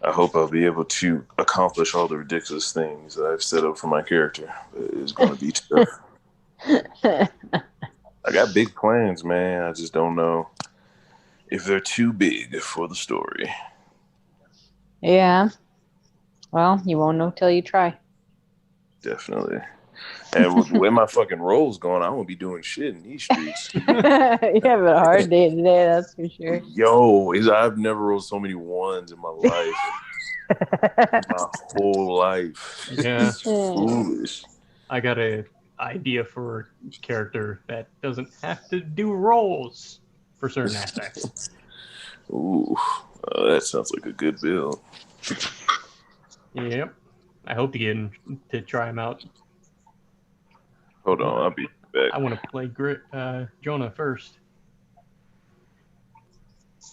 I hope I'll be able to accomplish all the ridiculous things that I've set up for my character. It's going to be tough. I got big plans, man. I just don't know if they're too big for the story. Yeah. Well, you won't know till you try. Definitely. And with the way my fucking roll's going, I won't be doing shit in these streets. You have a hard day today, that's for sure. Yo, I've never rolled so many ones in my life. My whole life. Yeah. It's foolish. I got a idea for a character that doesn't have to do rolls for certain aspects. Ooh, that sounds like a good build. Yep. I hope to get him to try him out. Hold on, I'll be back. I want to play Jonah first.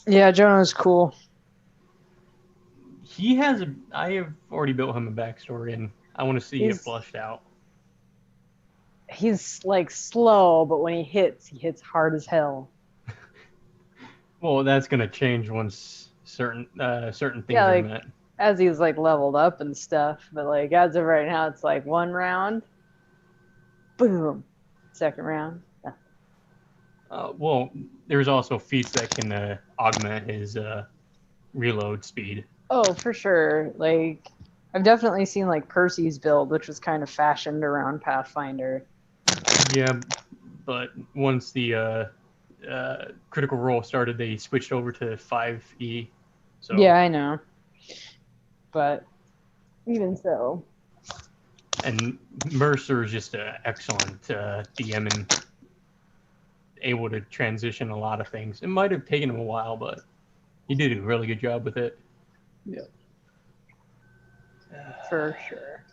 Yeah, Jonah's cool. I have already built him a backstory, and I want to see it flushed out. He's like slow, but when he hits hard as hell. Well, that's gonna change once certain things Yeah, are like, met. as he's like leveled up and stuff, but like as of right now, it's like one round, boom, second round. Yeah. Well, there's also feats that can augment his reload speed. Oh, for sure. Like I've definitely seen like Percy's build, which was kind of fashioned around Pathfinder. Yeah, but once the critical role started, they switched over to 5e. So Yeah, I know. But even so. And Mercer is just an excellent DM and able to transition a lot of things. It might have taken him a while, but he did a really good job with it. Yeah. For sure.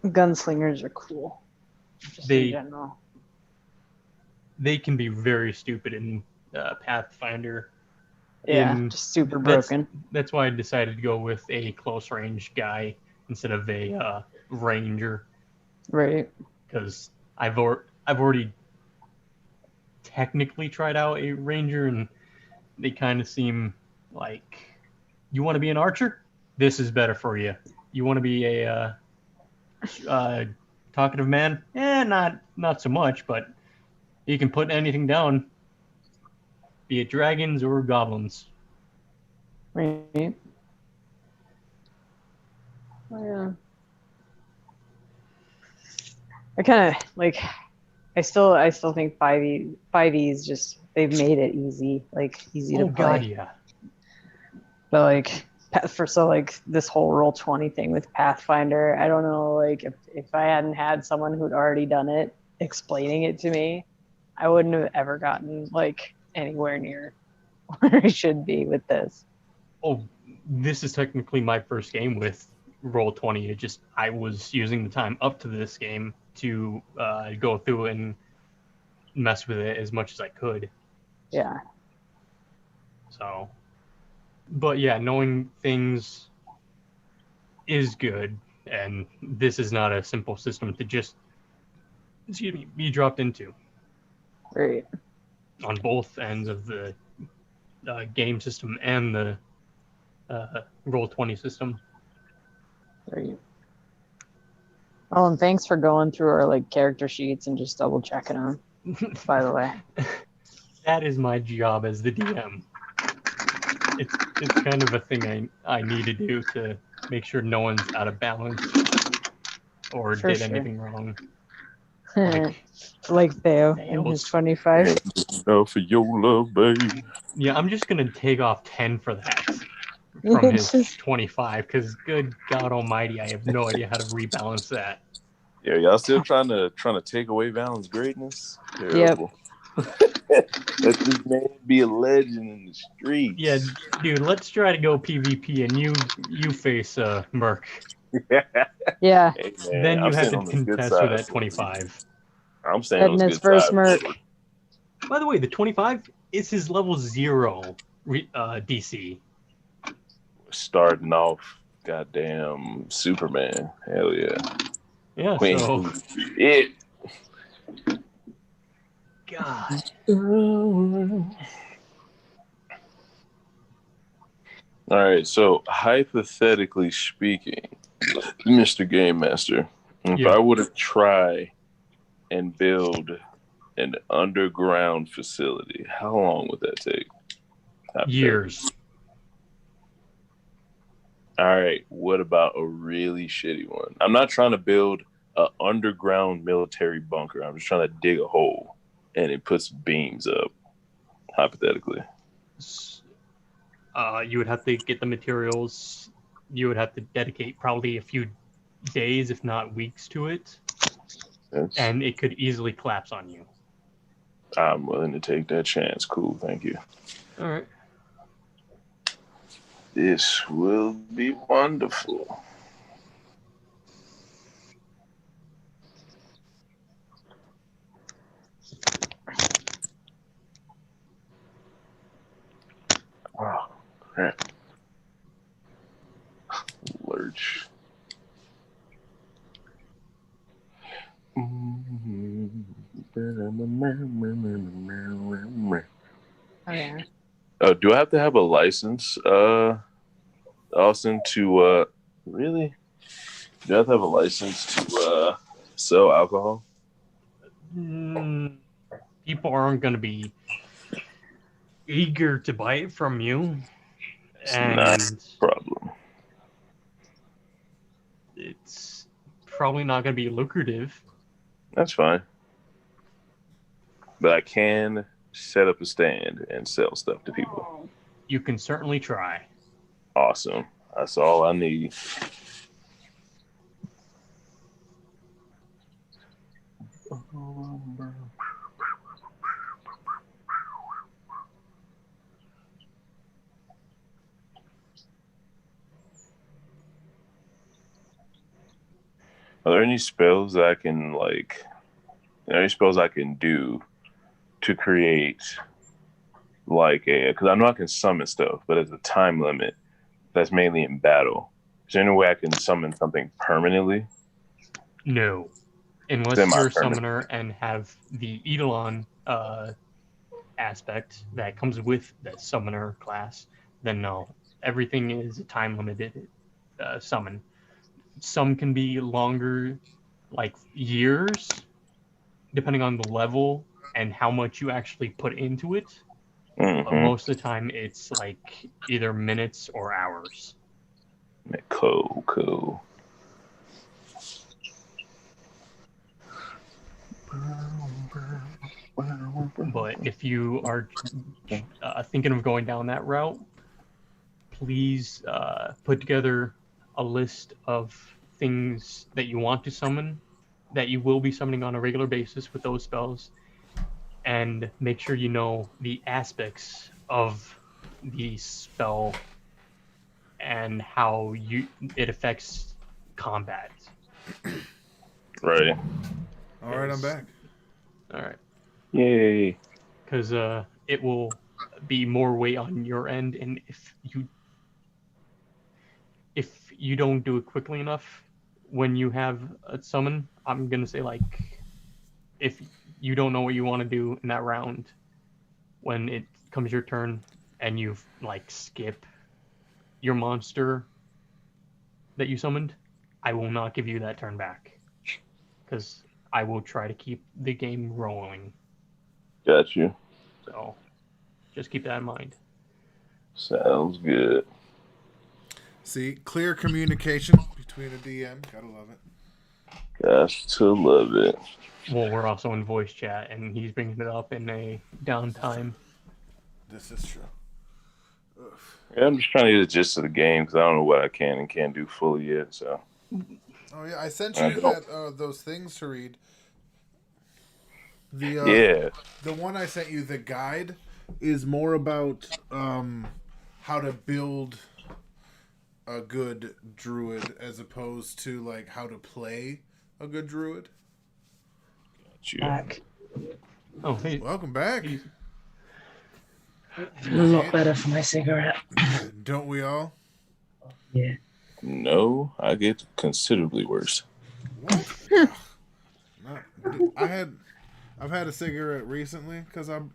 Gunslingers are cool. Just in general. They can be very stupid in Pathfinder. Yeah, just super broken. That's why I decided to go with a close range guy instead of a ranger. Right. Because I've already technically tried out a ranger, and they kind of seem like, you want to be an archer? This is better for you. You want to be a talkative man? Not so much, but you can put anything down, be it dragons or goblins. Right. Oh, yeah. I kind of like. I still think 5e is just, they've made it easy to play. Oh god, yeah. But like this whole Roll20 thing with Pathfinder, I don't know, like if I hadn't had someone who'd already done it explaining it to me, I wouldn't have ever gotten like anywhere near where I should be with this. Oh, this is technically my first game with Roll20. I was using the time up to this game to go through and mess with it as much as I could. Yeah. So, but yeah, knowing things is good, and this is not a simple system to just be dropped into. Right. On both ends of the game system and the Roll20 system. Right. Oh, and thanks for going through our like character sheets and just double checking them. By the way, that is my job as the DM. It's kind of a thing I need to do to make sure no one's out of balance or did anything wrong. Like Theo in his 25. No, for your love, baby. Yeah, I'm just gonna take off 10 for that from his 25, because good God Almighty, I have no idea how to rebalance that. Yeah, y'all still trying to take away Valen's greatness? Terrible. Yep. Let this man be a legend in the streets. Yeah, dude, let's try to go PvP and you face Merc. Yeah, Hey, man, Then you I'm have staying to on the good contest side. with that 25. I'm staying on Heading the his good first side. Merc. By the way, the 25 is his level 0 DC. Starting off, goddamn Superman. Hell yeah. Yeah, Queen. so It. God. All right, so hypothetically speaking, Mr. Game Master, if Yeah. I were to try and build an underground facility, how long would that take? Years. All right, what about a really shitty one? I'm not trying to build an underground military bunker. I'm just trying to dig a hole and it puts beams up, hypothetically. You would have to get the materials. You would have to dedicate probably a few days, if not weeks, to it, and it could easily collapse on you. I'm willing to take that chance. Cool, thank you. All right. This will be wonderful. Oh, crap. Lurch. Oh yeah. Do I have to have a license, Austin, to really? Do I have to have a license to sell alcohol? People aren't going to be eager to buy it from you, It's and not a problem. it's probably not going to be lucrative. That's fine. But I can set up a stand and sell stuff to people. You can certainly try. Awesome. That's all I need. Are there any spells that I can do to create because I know I can summon stuff, but there's a time limit that's mainly in battle. Is there any way I can summon something permanently? No. Unless you're a summoner and have the Eidolon aspect that comes with that summoner class, then no. Everything is a time limited summon. Some can be longer, like years, depending on the level and how much you actually put into it. Mm-hmm. But most of the time, it's like either minutes or hours. Cool. But if you are thinking of going down that route, please put together a list of things that you want to summon, that you will be summoning on a regular basis with those spells, and make sure you know the aspects of the spell and how it affects combat. Right. All right, I'm back. All right. Yay. Because it will be more weight on your end, and if you don't do it quickly enough when you have a summon, I'm gonna say if you don't know what you want to do in that round, when it comes your turn and you skip your monster that you summoned, I will not give you that turn back, because I will try to keep the game rolling. Got you. So just keep that in mind. Sounds good. See, clear communication between a DM. Gotta love it. Got to love it. Well, we're also in voice chat, and he's bringing it up in a downtime. This is true. Ugh. Yeah, I'm just trying to get the gist of the game because I don't know what I can and can't do fully yet. So. Oh yeah, I sent you those things to read. The one I sent you, the guide, is more about how to build a good druid as opposed to like how to play a good druid. Back. Oh, hey. Welcome back. Hey. A lot better for my cigarette. Don't we all? Yeah. No, I get considerably worse. What? I've had a cigarette recently because I'm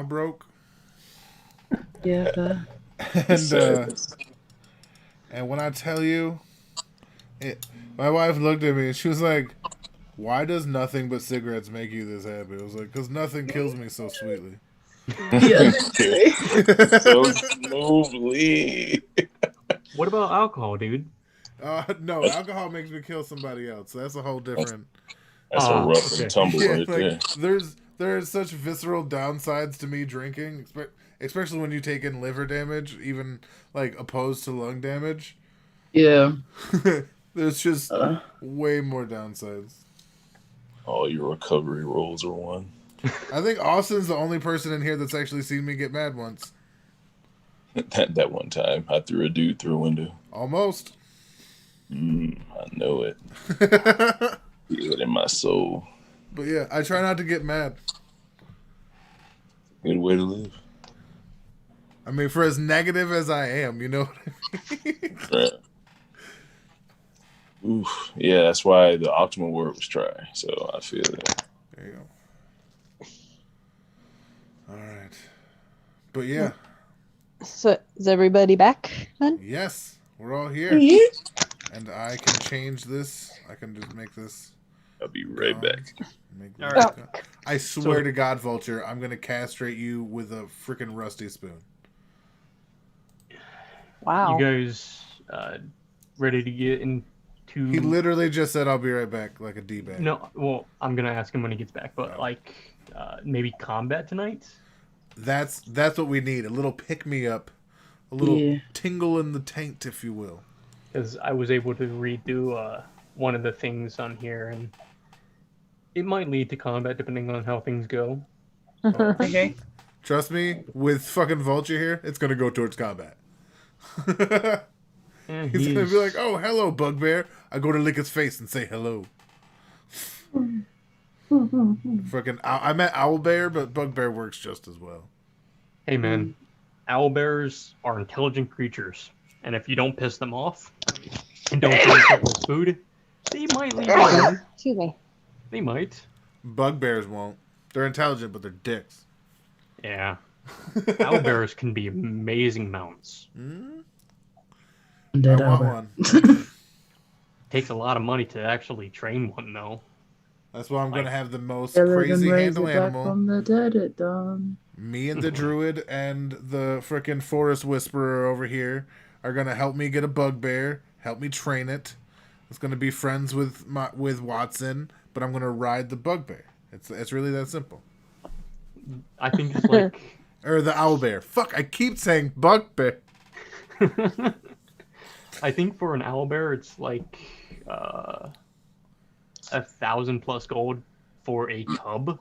broke. Yeah. And when I tell you, my wife looked at me and she was like, "Why does nothing but cigarettes make you this happy?" I was like, "Because nothing kills me so sweetly." Yeah. So smoothly. What about alcohol, dude? No, alcohol makes me kill somebody else. So that's a whole different. That's a rough okay. and tumble Yeah, right like there. there's such visceral downsides to me drinking, especially when you take in liver damage, even like opposed to lung damage. Yeah. There's just way more downsides. All your recovery rolls are one. I think Austin's the only person in here that's actually seen me get mad once. That one time, I threw a dude through a window. Almost. I know it. But Feel it in my soul. yeah, I try not to get mad. Good way to live. I mean, for as negative as I am, you know what I mean? Right. Oof. Yeah, that's why the optimal word was try. So I feel it. There you go. All right. But yeah, So is everybody back then? yes, we're all here. And I can change this. I can just make this. I'll be right back. Make All this right. go. I swear to God, Vulture, I'm going to castrate you with a freaking rusty spoon. Wow. You guys ready to get into? He literally just said, "I'll be right back," like a D-bag. No, well, I'm gonna ask him when he gets back, but like maybe combat tonight. That's what we need. A little pick-me-up. A little Yeah. tingle in the taint, if you will. Because I was able to read through one of the things on here, and it might lead to combat depending on how things go. Okay. Trust me, with fucking Vulture here, it's going to go towards combat. And He's going to be like, "Oh, hello, Bugbear." I go to lick his face and say hello. Fucking, I meant Owlbear, but Bugbear works just as well. hey man, owlbears are intelligent creatures, and if you don't piss them off and don't feed them with food, they might leave you alone. Excuse me. They might. Bugbears won't. They're intelligent, but they're dicks. Yeah. Owlbears can be amazing mounts. I Dead want Albert. one. Takes a lot of money to actually train one, though. That's why I'm going to have the most Kill it and crazy raise handle it back animal. from the dead, it done. Me and the druid and the frickin' forest whisperer over here are gonna help me get a bugbear, help me train it. It's gonna be friends with Watson, but I'm gonna ride the bugbear. It's really that simple. I think it's like Or the owlbear. Fuck, I keep saying bugbear. I think for an owlbear, it's like 1,000+ gold for a cub.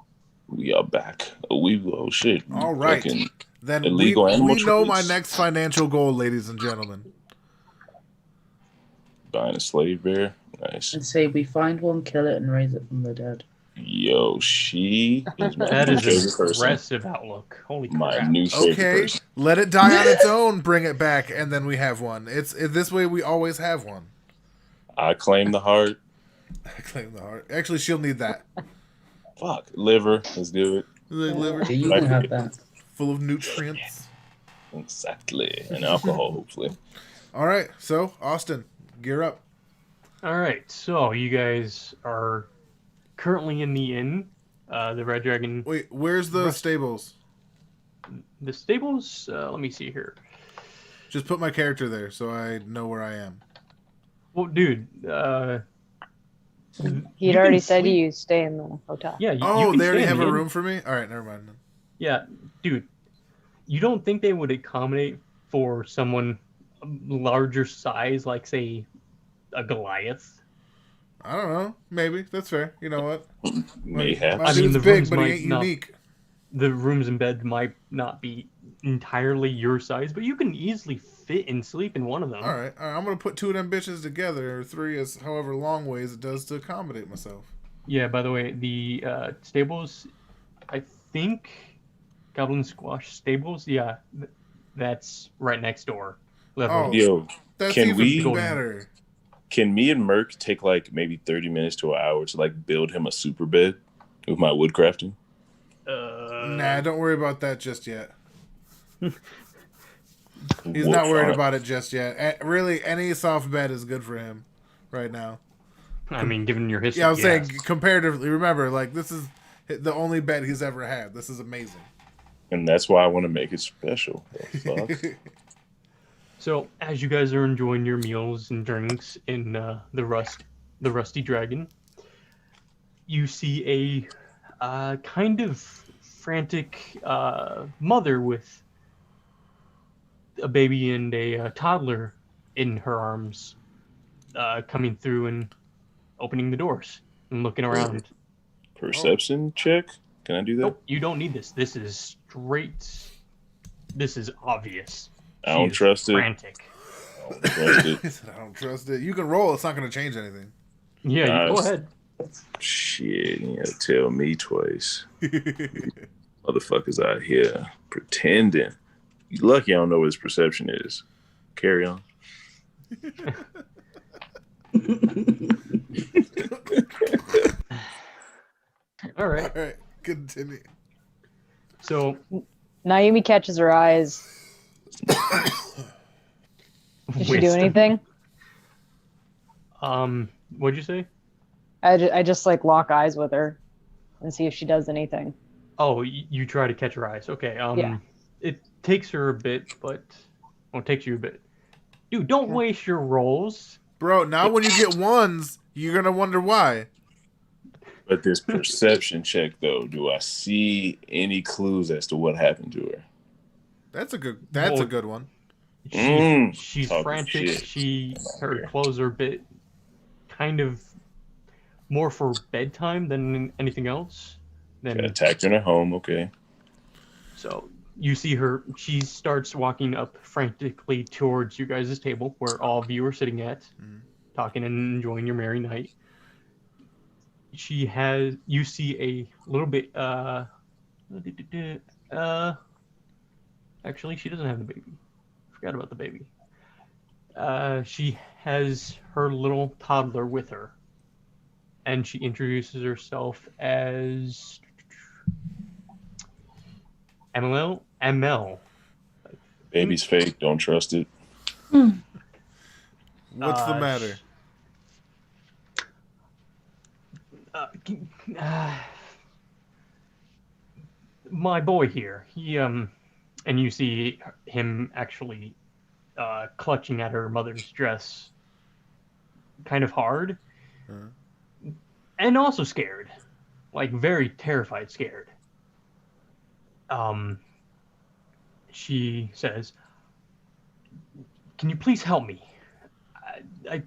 We are back. Oh shit. All right. Fucking Then illegal we animal know my trades. next financial goal, ladies and gentlemen. Buying a slave bear. Nice. And say we find one, kill it, and raise it from the dead. Yo, she is my That new is favorite an person. aggressive outlook. Holy My crap. new favorite Okay, person. let it die on its own. Bring it back, and then we have one. It's this way. We always have one. I claim the heart. I claim the heart. Actually, she'll need that. Fuck. Liver. Let's do it. The liver So you can have that. full of nutrients. Exactly. And alcohol, hopefully. All right, so Austin, gear up. All right, so you guys are currently in the inn, the Red Dragon. Wait, where's the stables? The stables. Let me see here. Just put my character there so I know where I am. Well, dude. He'd you already can said sleep- you stay in the hotel. Yeah. You Oh, can they already stay in have the a inn. room for me? All right, never mind. Then. Yeah, dude. You don't think they would accommodate for someone larger size, like say a Goliath? I don't know. Maybe that's fair. You know what? Mayhap. My I mean, dude's the big, rooms but he might ain't not- unique. The rooms and bed might not be entirely your size, but you can easily fit and sleep in one of them. All right. I'm gonna put 2 of them bitches together, or 3, as however long ways it does to accommodate myself. Yeah, by the way, the stables, I think Goblin Squash Stables, yeah, that's right next door. Oh, Yo, that's can even we- better. can me and Merc take like maybe 30 minutes to an hour to like build him a super bed with my wood crafting? Nah, don't worry about that just yet. He's Well, not worried fine. about it just yet. Really, any soft bed is good for him right now. I mean, given your history, Yeah, I was saying yes. comparatively. Remember, like this is the only bed he's ever had. This is amazing. And that's why I want to make it special. The fuck? So, as you guys are enjoying your meals and drinks in the Rusty Dragon, you see a kind of frantic mother with a baby and a toddler in her arms, coming through and opening the doors and looking around. Perception check? Can I do that? Nope, you don't need this. This is straight. This is obvious. I don't She is trust it. frantic. I don't trust it. He said, I don't trust it. You can roll. It's not going to change anything. Yeah, you go Nice. ahead. Shit, you gotta tell me twice. Motherfuckers out here pretending. You lucky I don't know what his perception is. Carry on. All right. All right, continue. So, Naomi catches her eyes. Did she do wisdom. anything? What'd you say? I just like lock eyes with her and see if she does anything. Oh, you try to catch her eyes. Okay. Yeah. It takes her a bit, but it takes you a bit. Dude, don't Okay. waste your rolls. Bro, now when you get ones, you're going to wonder why. But this perception check, though, do I see any clues as to what happened to her? That's a good one. She's Talking frantic. shit. Her clothes are a bit kind of more for bedtime than anything else. Got attacked in her home, okay. So you see her, she starts walking up frantically towards you guys' table where all of you are sitting at, talking and enjoying your merry night. You see a little bit, actually, she doesn't have the baby. Forgot about the baby. She has her little toddler with her. And she introduces herself as ML. Baby's fake, don't trust it. What's the matter? My boy here, he and you see him actually clutching at her mother's dress kind of hard, and also scared, like very terrified, scared. She says, "Can you please help me? I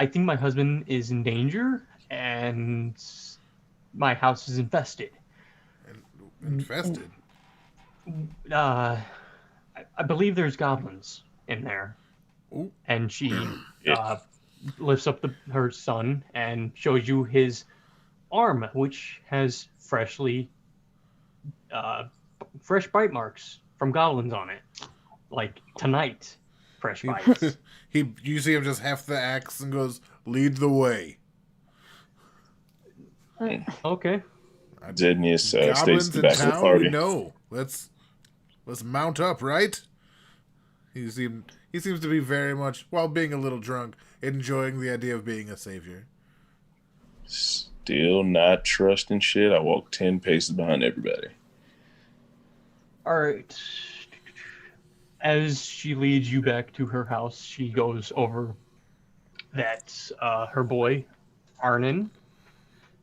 think my husband is in danger and my house is infested." Infested? I believe there's goblins in there. Ooh. And she lifts up her son and shows you his arm, which has fresh bite marks from goblins on it. Like tonight, fresh bites. You see him just heft the axe and goes, "Lead the way." Okay. Zednius states Goblins the in back of the town? party. No. Let's mount up, right? He seems to be very much, while being a little drunk, enjoying the idea of being a savior. Still not trusting shit. I walk 10 paces behind everybody. All right. As she leads you back to her house, she goes over that her boy, Arnon,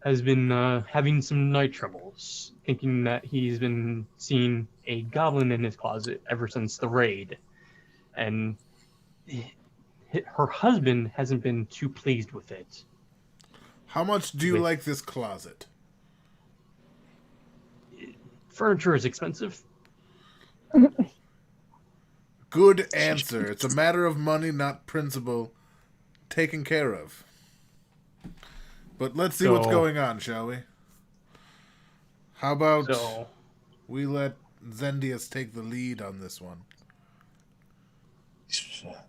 has been having some night troubles, thinking that he's been seeing a goblin in his closet ever since the raid. And her husband hasn't been too pleased with it. How much do you like this closet? Furniture is expensive. Good answer. It's a matter of money, not principle. Taken care of. But let's see what's going on, shall we? How about we let Zendius take the lead on this one?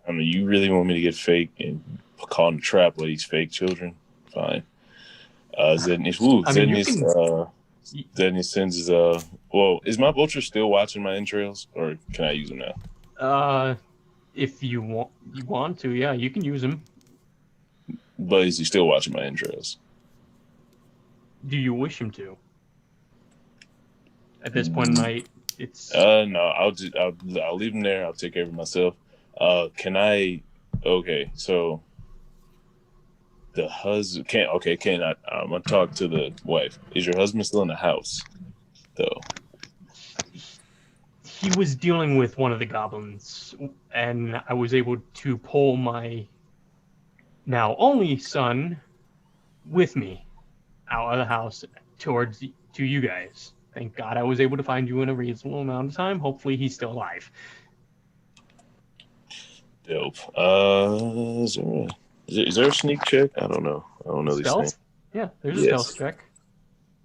I mean, you really want me to get fake and caught in a trap by these fake children? Fine. Zendius sends his, well, is my vulture still watching my entrails, or can I use him now? If you want to, yeah, you can use him. But is he still watching my entrails? Do you wish him to? At this point in night, it's no. I'll leave him there. I'll take care of it myself. Can I? Okay, so the husband can't. Okay, can I? I'm gonna talk to the wife. Is your husband still in the house, though? He was dealing with one of the goblins, and I was able to pull my now only son with me out of the house to you guys. Thank God I was able to find you in a reasonable amount of time. Hopefully he's still alive. Dope. Is there a sneak check? I don't know. I don't know Stealth? these things. Yeah, there's a stealth check.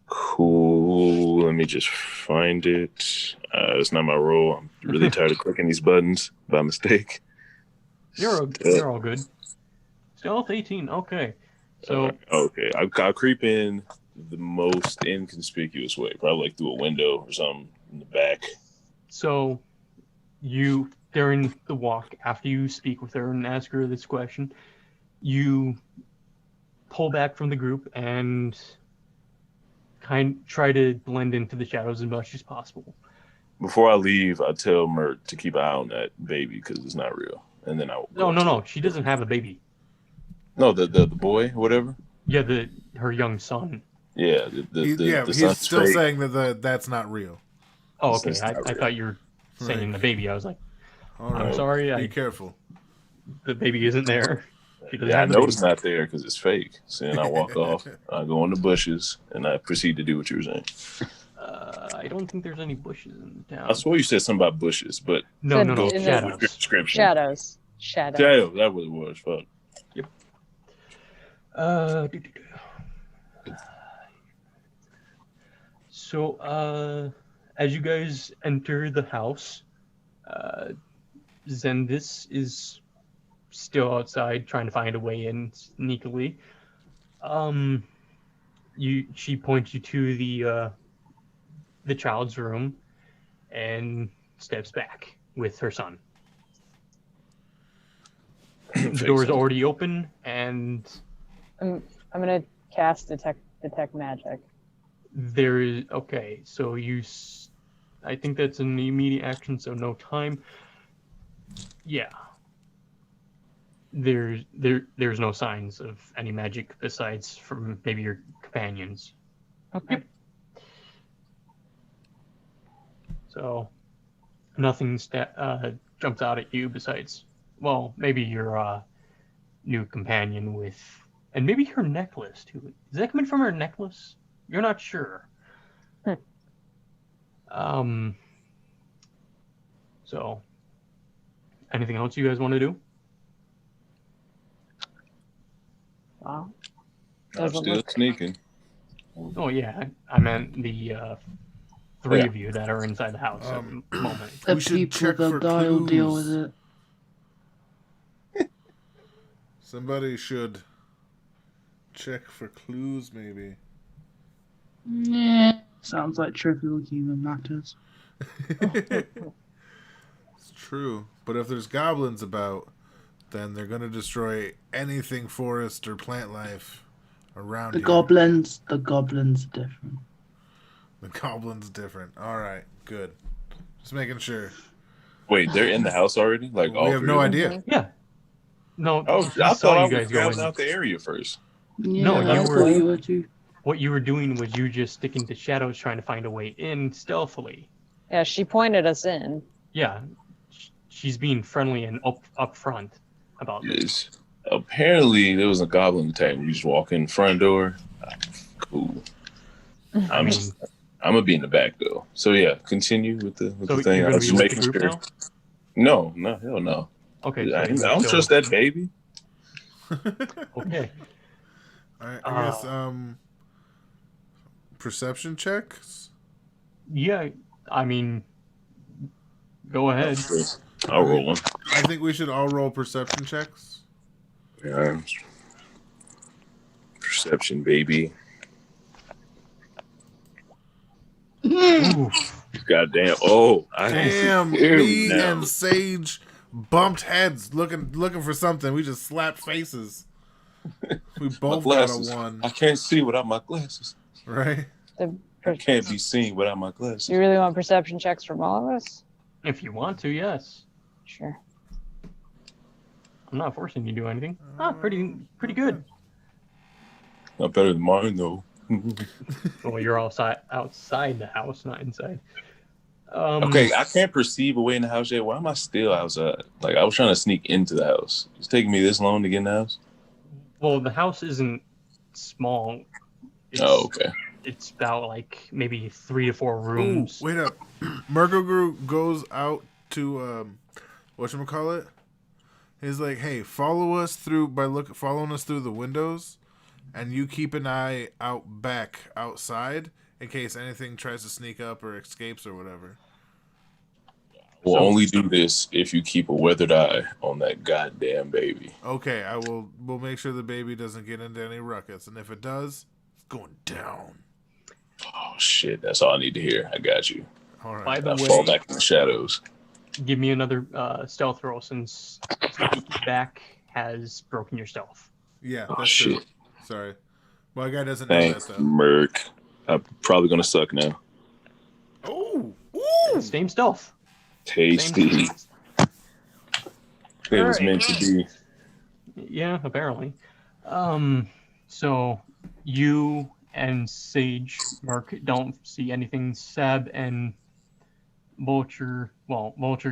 Cool. Let me just find it. It's not my role. I'm really tired of clicking these buttons by mistake. You're all good. Stealth 18. Okay. So okay, I'll creep in the most inconspicuous way, probably like through a window or something in the back. So during the walk, after you speak with her and ask her this question, you pull back from the group and try to blend into the shadows as much as possible. Before I leave, I tell Mert to keep an eye on that baby because it's not real. And then No. She doesn't have a baby. No, the boy, whatever. Yeah, her young son. Yeah, he's still fake. Saying that that's not real. Oh, okay. I thought you were saying the baby. I was like, I'm sorry. Be careful. The baby isn't there. I know it's not there because it's fake. So then I walk off. I go in the bushes and I proceed to do what you were saying. I don't think there's any bushes in the town. I swear you said something about bushes, but no. Shadows. Description. Shadows. Shadows. That was what it was. Fuck. Yep. So, as you guys enter the house, Zendis is still outside trying to find a way in sneakily. She points you to the child's room and steps back with her son. The door's already open, and I'm gonna cast detect magic. There is so I think that's an immediate action, so no time. Yeah. There's no signs of any magic besides from maybe your companions. Okay. Yep. So nothing jumps out at you besides, well, maybe your new companion and maybe her necklace too. Is that coming from her necklace? You're not sure. So anything else you guys want to do? Wow. I'm still sneaking. Oh yeah, I meant the three of you that are inside the house at the moment. The people that die will deal with it. Somebody should check for clues, maybe. Yeah, sounds like trivial human matters. It's true, but if there's goblins about, then they're going to destroy anything forest or plant life around the here. goblins are different. The goblin's different. All right, good. Just making sure. Wait, they're in the house already? Like we have no idea. Yeah. No, I thought I was going out the area first. Yeah, No, you were too. What you were doing was you just sticking to shadows, trying to find a way in stealthily. Yeah, she pointed us in. Yeah, she's being friendly and up front about this. apparently there was a goblin attack. We just walk in the front door. Cool. I mean, I'm gonna be in the back though. So yeah, continue with the so thing. you're I gonna was be just with the making group sure. now? No, hell no. Okay, so I you're don't still... trust that baby. Okay. I guess perception checks. Yeah, I mean, go ahead. I'll roll one. I think we should all roll perception checks. Yeah. Perception, baby. Ooh, Goddamn. Oh, I Damn, hear me now. and Sage bumped heads looking for something. We just slapped faces. We My both got a glasses. 1, I can't see without my glasses. right? I can't be seen without my glasses. You really want perception checks from all of us? if you want to, yes. Sure. I'm not forcing you to do anything. Pretty good. Not better than mine though. Well, you're outside the house, not inside. Okay, I can't perceive a way in the house yet. Why am I still outside? Like I was trying to sneak into the house. It's taking me this long to get in the house. Well, the house isn't small. It's, Oh, okay. It's about like maybe 3 to 4 rooms. Ooh, wait up. Murgogru goes out to whatchamacallit? He's like, hey, follow us through following us through the windows, and you keep an eye out back outside in case anything tries to sneak up or escapes or whatever. We'll only do this if you keep a weathered eye on that goddamn baby. Okay, we'll make sure the baby doesn't get into any ruckus, and if it does, it's going down. Oh shit, that's all I need to hear. I got you. All right. By the I fall way, back in the shadows. give me another stealth roll since sneaking back has broken your stealth. Yeah, Oh that's shit. true. Sorry. My guy doesn't know Thanks, that though. Merc. I'm probably gonna suck now. Oh, ooh. Same stealth. Tasty. Same. It was Alright. meant to be. Yeah, apparently. So you and Sage, Mark, don't see anything. Seb and Vulture,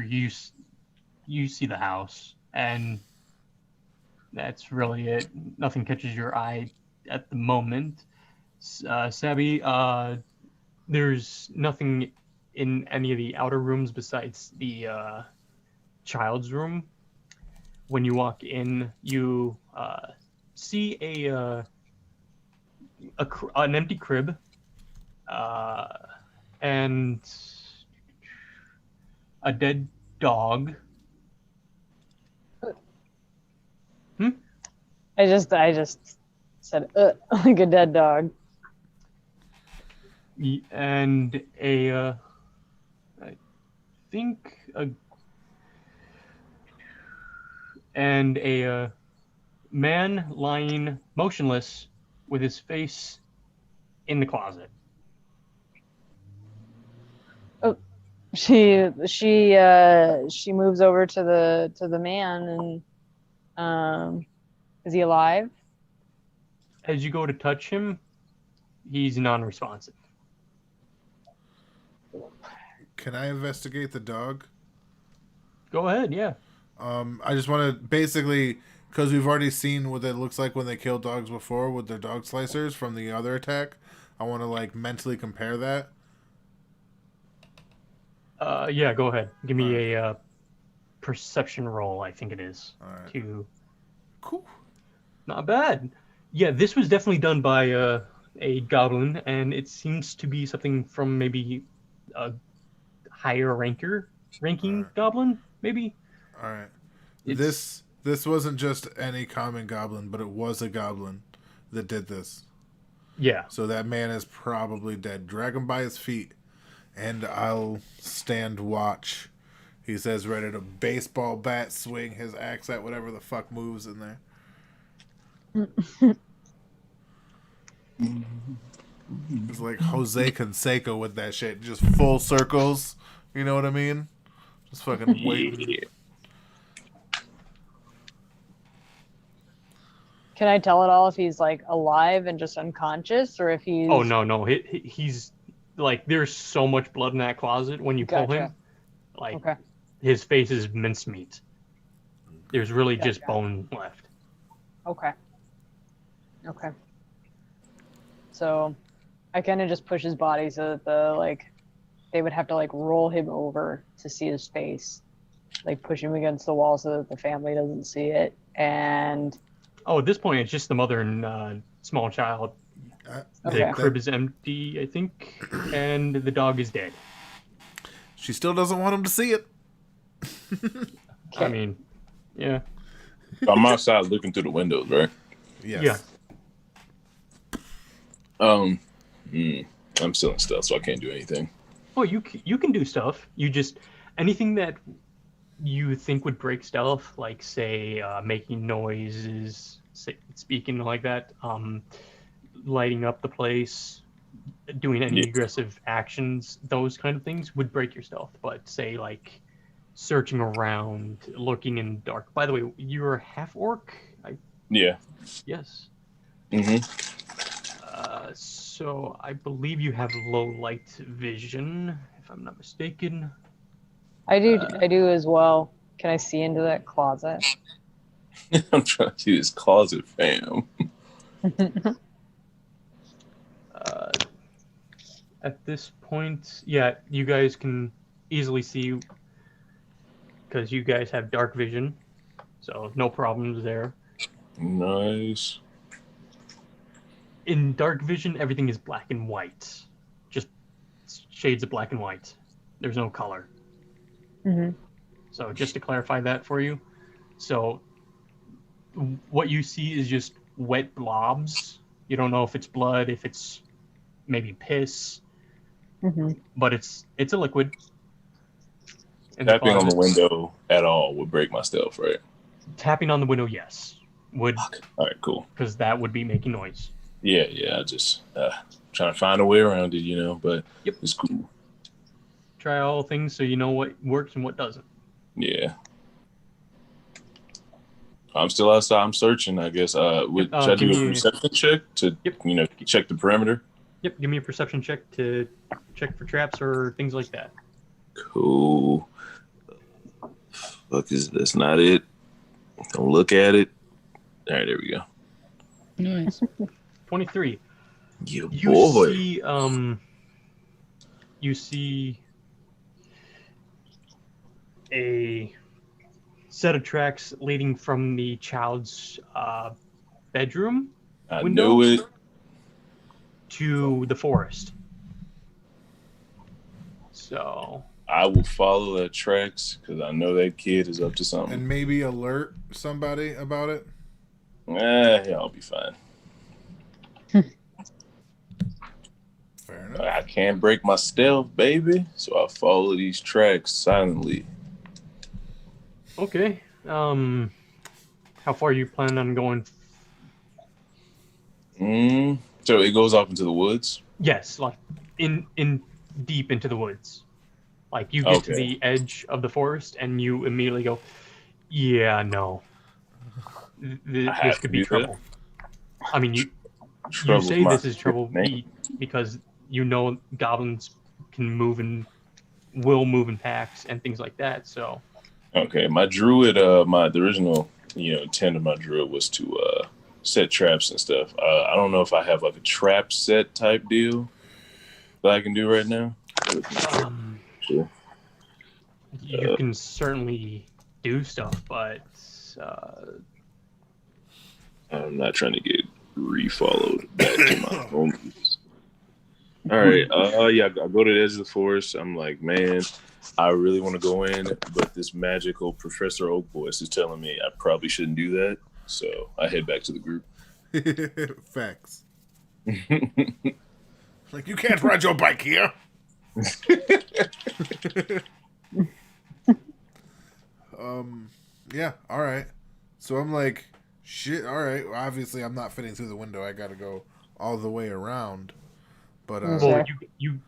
you see the house, and that's really it. Nothing catches your eye at the moment. Sabby, there's nothing in any of the outer rooms besides the child's room. When you walk in, you see an empty crib, and a dead dog. I just said like a dead dog. And I think a man lying motionless with his face in the closet. She moves over to the man and is he alive? As you go to touch him, he's non-responsive. Can I investigate the dog? Go ahead, yeah. I just want to basically, because we've already seen what it looks like when they kill dogs before with their dog slicers from the other attack. I want to like mentally compare that. Yeah, go ahead. Give me a perception roll, I think it is. All right. Cool. Not bad. Yeah, this was definitely done by a goblin, and it seems to be something from maybe a higher ranking goblin, maybe. All right. This wasn't just any common goblin, but it was a goblin that did this. Yeah. So that man is probably dead. Drag him by his feet, and I'll stand watch. He says, ready to baseball bat swing his axe at whatever the fuck moves in there. It's like Jose Canseco with that shit. Just full circles. You know what I mean? Just fucking wait. Yeah. Can I tell at all if he's like alive and just unconscious, or if he's? Oh no, he's like, there's so much blood in that closet when you pull him. Like, Okay. his face is mincemeat. There's really just bone left. Okay. Okay. So I kind of just push his body so that they would have to roll him over to see his face, push him against the wall so that the family doesn't see it. And Oh, at this point, it's just the mother and small child. The Okay. crib is empty, I think, and the dog is dead. She still doesn't want him to see it. I mean, yeah. I'm outside looking through the windows, right? Yes. Yeah. I'm still in stealth, so I can't do anything. Oh, you can do stuff. You just anything that you think would break stealth, like say making noises, speaking like that, lighting up the place, doing any aggressive actions, those kind of things would break your stealth. But say like searching around, looking in dark. By the way, you're a half orc. Yeah. Yes. Mm-hmm. So I believe you have low light vision, if I'm not mistaken. I do as well. Can I see into that closet? I'm trying to see this closet, fam. At this point, yeah, you guys can easily see because you guys have dark vision, so no problems there. Nice. In dark vision, everything is black and white, just shades of black and white. There's no color. Mm-hmm. So just to clarify that for you, so what you see is just wet blobs. You don't know if it's blood, if it's maybe piss, but it's a liquid. Tapping on the window at all would break my stealth, right? Tapping on the window, yes, would. All right, cool. Because that would be making noise. Yeah. I just trying to find a way around it, but it's cool. Try all things so you know what works and what doesn't. Yeah. I'm still outside. I'm searching, I guess. Should I do a perception check to, check the perimeter? Yep, give me a perception check to check for traps or things like that. Cool. Fuck, that's not it. Don't look at it. All right, there we go. Nice. 23. You boy. see, you see a set of tracks leading from the child's bedroom window knew it. To the forest. So I will follow that tracks because I know that kid is up to something. And maybe alert somebody about it. Yeah, I'll be fine. Fair enough. I can't break my stealth, baby. So I follow these tracks silently. Okay. How far are you planning on going? So it goes off into the woods? Yes, like in deep into the woods. Like you get to the edge of the forest and you immediately go, yeah, no. This could be trouble. I mean, you say this is trouble because you know goblins can move and will move in packs and things like that. So okay, my druid, the original intent of my druid was to set traps and stuff. I don't know if I have like a trap set type deal that I can do right now. Sure. You can certainly do stuff, but I'm not trying to get refollowed back to my homies. All right. I go to the edge of the forest. I'm like, man, I really want to go in, but this magical Professor Oak voice is telling me I probably shouldn't do that. So I head back to the group. Facts. Like, you can't ride your bike here. Yeah, all right. So I'm like, shit, all right. Well, obviously, I'm not fitting through the window. I got to go all the way around. But well, you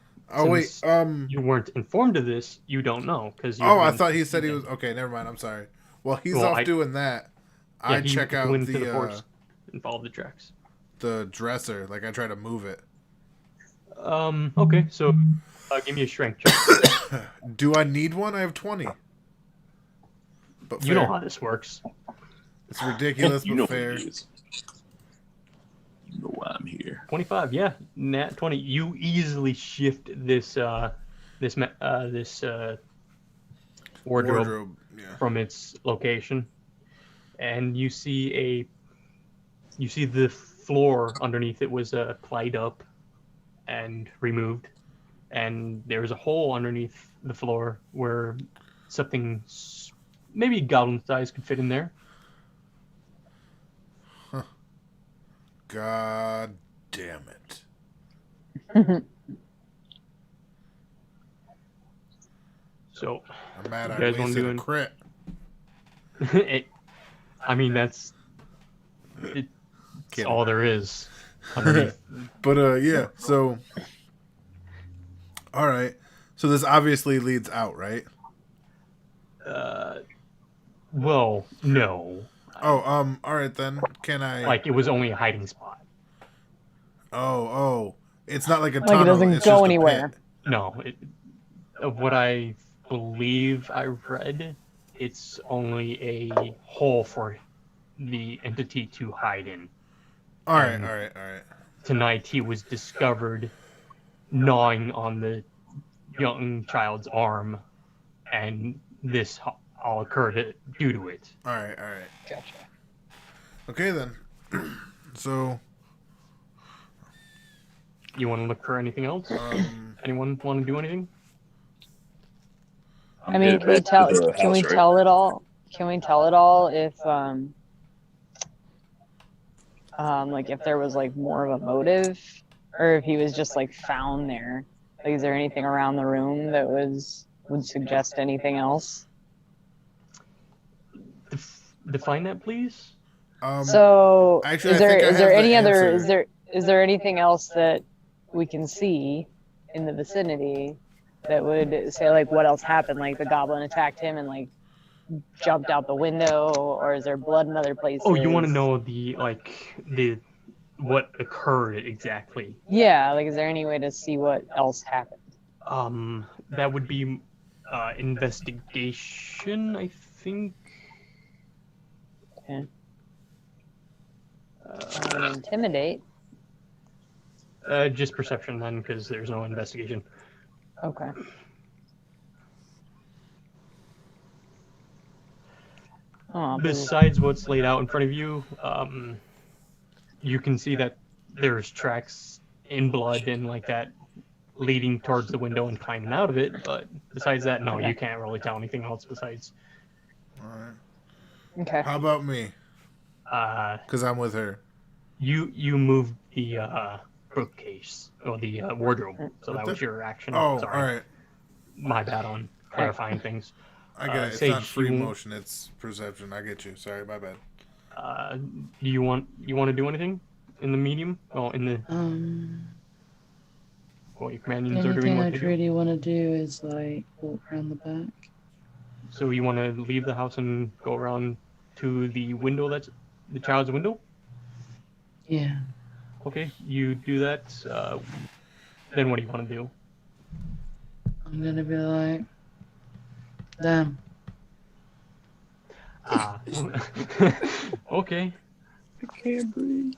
you weren't informed of this. You don't know because I thought he said he was okay. Never mind. I'm sorry. Well, he's off doing that. Yeah, I check out into the forest and follow the tracks. The dresser. Like, I try to move it. Okay, so give me a strength check. Do I need one? I have 20. But you know how this works. It's ridiculous, You but know fair. what it is. You know why I'm here. 25, yeah. Nat 20. You easily shift this wardrobe Yeah. from its location, and you see the floor underneath it was plied up and removed, and there's a hole underneath the floor where something maybe goblin size could fit in there. God damn it. So I'm mad You I guys wanna wasted do a an- crit. I mean it's Kidding. all there is underneath. But yeah, so all right. So this obviously leads out, right? Well, no. Oh, all right then. Can I Like it was only a hiding spot. Oh. It's not like a Like tunnel. it doesn't it's go just anywhere. A pit. No, of what I believe I read, it's only a hole for the entity to hide in. All right. And tonight he was discovered gnawing on the young child's arm, and this all occurred due to it. All right. Gotcha. Okay then. So You want to look for anything else? Anyone want to do anything? I mean, Headed back to the can we house, right? tell it all? Can we tell it all if like if there was like more of a motive, or if he was just like found there? Like, is there anything around the room that would suggest anything else? Define that, please. So actually, is I there think I is there have the any other answer. is there anything else that we can see in the vicinity that would say like what else happened? Like the goblin attacked him and like jumped out the window, or is there blood in other places? Oh, you want to know what occurred exactly? Yeah, like is there any way to see what else happened? That would be investigation, I think. Okay. Intimidate. Just perception then, because there's no investigation. Okay. Oh, Besides what's laid out in front of you, you can see that there's tracks in blood and like that leading towards the window and climbing out of it. But besides that, no, you can't really tell anything else besides. All right. okay. How about me? Because I'm with her. You moved the bookcase or the wardrobe, so that was your action. Oh, Sorry. all right. My bad on clarifying things. I get it. It's Sage, not free you- motion. It's perception. I get you. Sorry, my bad. Do you want to do anything in the medium? Oh, in the your companions are doing Anything what I they do. really want to do is like walk around the back. So you want to leave the house and go around to the window that's the child's window? Yeah. Okay, you do that. Then what do you want to do? I'm gonna be like, damn. Okay. I can't breathe.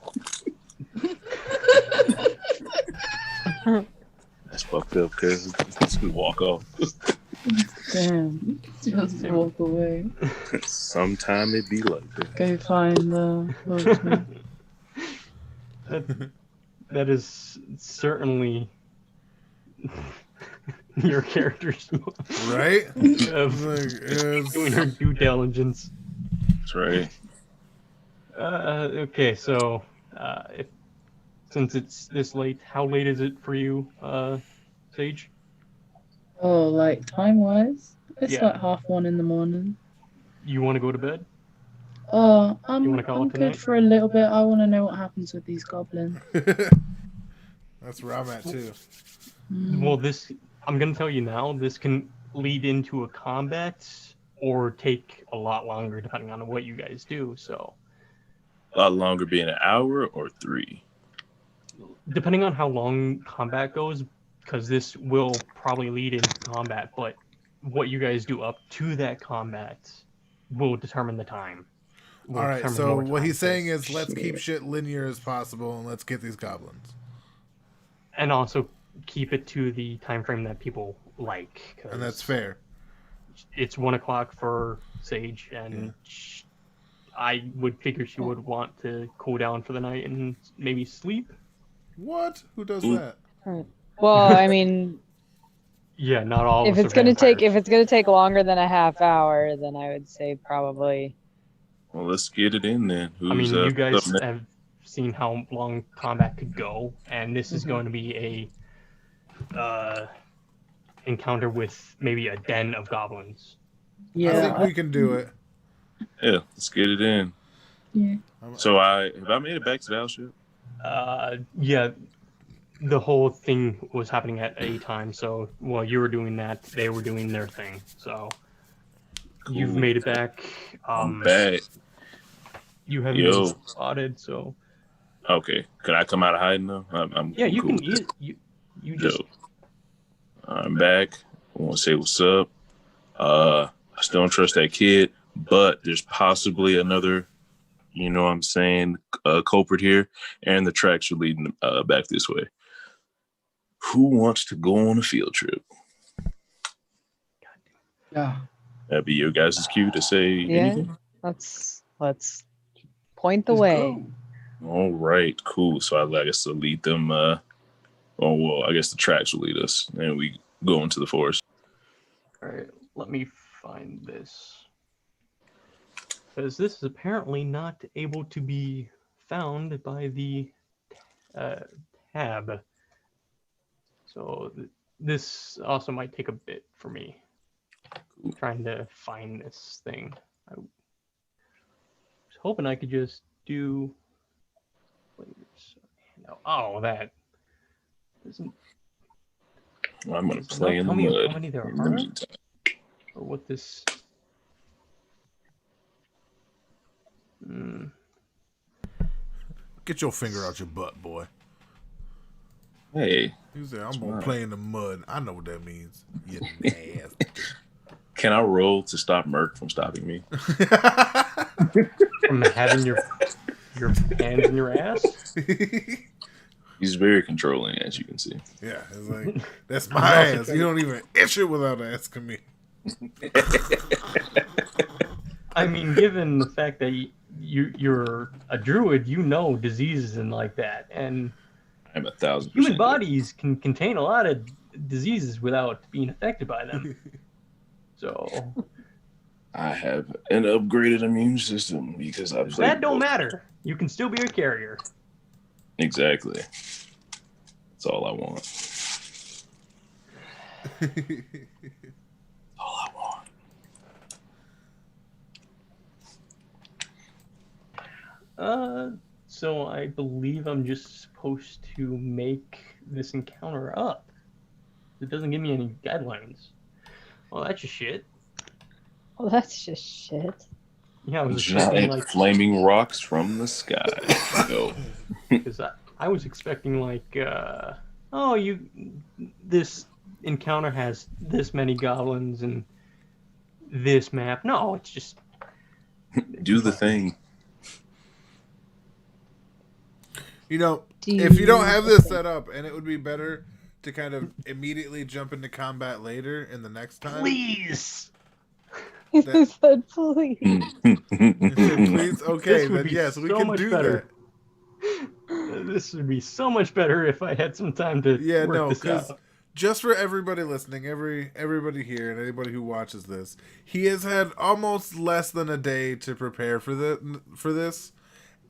That's fucked up because we walk off. Damn. Just walk away. Sometime it be like that. Go find the hotel. That is certainly your character's Right? of doing her due diligence. That's right. Okay, so since it's this late, how late is it for you, Sage? Oh, like time wise? It's Yeah. like 1:30 in the morning. You want to go to bed? Oh, You I'm wanna call it good tonight? for a little bit. I want to know what happens with these goblins. That's where I'm at too. Well, I'm gonna tell you now. This can lead into a combat or take a lot longer, depending on what you guys do. So, A lot longer being an hour or 3. depending on how long combat goes, because this will probably lead into combat, but what you guys do up to that combat will determine the time. will All right, determine so more what time, he's saying 'cause- is let's keep shit linear as possible and let's get these goblins. and also keep it to the time frame that people like. And that's 'cause fair. It's 1 o'clock for Sage, and I would figure she would want to cool down for the night and maybe sleep. What? Who does Ooh. that? Well, I mean, Yeah, not all if of us it's are gonna take vampires. longer than a half hour, then I would say probably. Well, let's get it in then. I mean, you guys up next? have seen how long combat could go, and this is going to be a encounter with maybe a den of goblins. Yeah. I think we can do it. Yeah, let's get it in. Yeah. So have I made it back to the house ship? Yeah, the whole thing was happening at a time. So while you were doing that, they were doing their thing. So you've Cool. made it back. I'm back. You haven't Yo. been spotted, so Okay, can I come out of hiding though? I'm yeah, you cool can. with that. You just Dope. I'm back. I want to say what's up. I still don't trust that kid, but there's possibly another, you know what I'm saying, culprit here, and the tracks are leading back this way. Who wants to go on a field trip? Yeah. That'd be your guys' cue to say Yeah. anything? Let's point the just way. go. All right, cool. So I guess to lead them. I guess the tracks will lead us, and we go into the forest. All right, let me find this. Because this is apparently not able to be found by the tab. So this also might take a bit for me. Cool. Trying to find this thing. I was hoping I could just do. Oh, that doesn't. I'm gonna Does it play not in the tell me mud. how many there in the are? meantime. Or what this. Get your finger out your butt, boy. Hey, He said, I'm That's gonna right. play in the mud. I know what that means. You nasty. can I roll to stop Merc from stopping me? From having your hands in your ass. He's very controlling, as you can see. Yeah, it's like, that's my ass. You don't even itch it without asking me. I mean, given the fact that you're a druid, you know diseases and like that, and I'm 1,000%. human bodies can contain a lot of diseases without being affected by them. So I have an upgraded immune system because I played. that don't matter. You can still be a carrier. Exactly. That's all I want. All I want. So I believe I'm just supposed to make this encounter up. It doesn't give me any guidelines. Well, that's just shit. Well, that's just shit. Yeah, I was expecting Giant like flaming rocks from the sky. Go. because I was expecting like this encounter has this many goblins and this map. No, it's just Do the thing. You know, Do if you don't you- have this set up, and it would be better to kind of immediately jump into combat later in the next time. please. He said, please. Please, okay, This would then be yes, we so can much do better. This would be so much better if I had some time to that. Yeah, work no, this because out. just for everybody listening, everybody here, and anybody who watches this, he has had almost less than a day to prepare for this.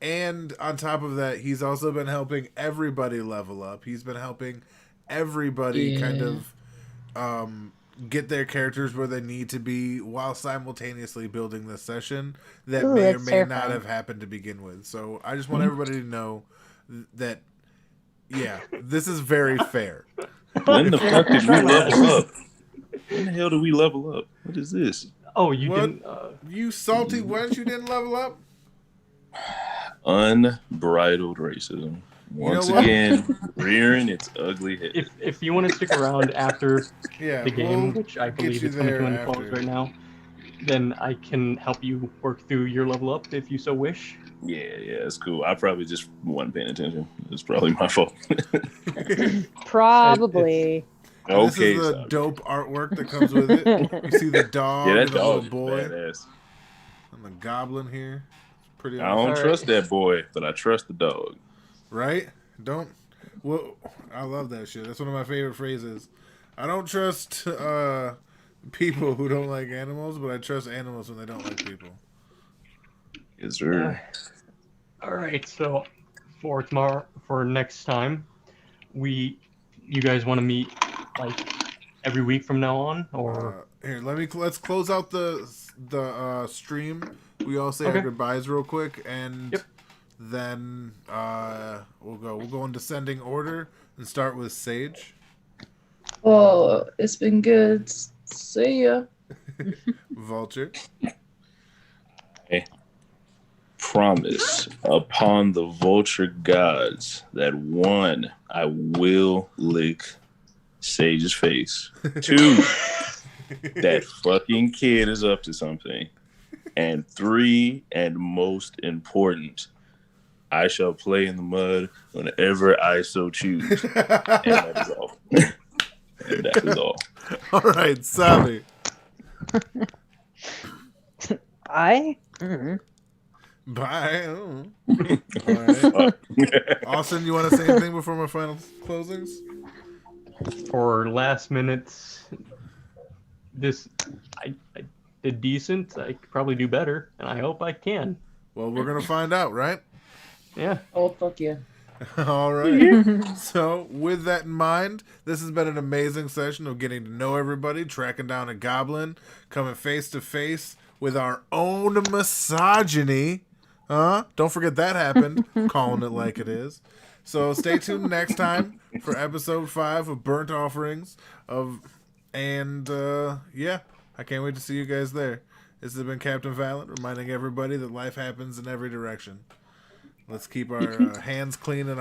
And on top of that, he's also been helping everybody level up. He's been helping everybody kind of get their characters where they need to be while simultaneously building this session that Ooh, may or that's may not terrifying. have happened to begin with. So I just want everybody to know that, yeah, this is very fair. When the fuck did we level up? When the hell did we level up? What is this? Oh, you What? didn't. You salty wench, you didn't level up? Unbridled racism. Once what? again, rearing its ugly head. If you want to stick around after Yeah, the game, we'll which I get believe you is coming there to an close after. right now, then I can help you work through your level up if you so wish. Yeah, it's cool. I probably just wasn't paying attention. It's probably my fault. Probably. And this Okay, is the so dope artwork that comes with it. You see the dog yeah, that and the little dog is boy badass. and the goblin here. It's pretty I awesome. don't trust that boy, but I trust the dog. Right? Don't. Well, I love that shit. That's one of my favorite phrases. I don't trust people who don't like animals, but I trust animals when they don't like people. Yes, sir. All right, so for tomorrow, for next time, you guys want to meet like every week from now on, or Here, let's close out the stream. We all say our Okay. goodbyes real quick, and Yep. then we'll go in descending order and start with Sage. Well, it's been good. See ya. Vulture. Promise upon the vulture gods that 1, I will lick Sage's face. 2, that fucking kid is up to something. And 3, and most important, I shall play in the mud whenever I so choose. And that is all. And that is all. All right, Sally. I? Mm-hmm. Bye. Oh. All right. Austin, you want to say anything before my final closings? for last minutes, I did decent. I could probably do better, and I hope I can. Well, we're gonna find out, right? Yeah. Oh, fuck yeah. All right. So, with that in mind, this has been an amazing session of getting to know everybody, tracking down a goblin, coming face to face with our own misogyny. Don't forget that happened. Calling it like it is. So stay tuned next time for episode 5 of Burnt Offerings yeah, I can't wait to see you guys there. This has been Captain Valiant, reminding everybody that life happens in every direction. Let's keep our hands clean and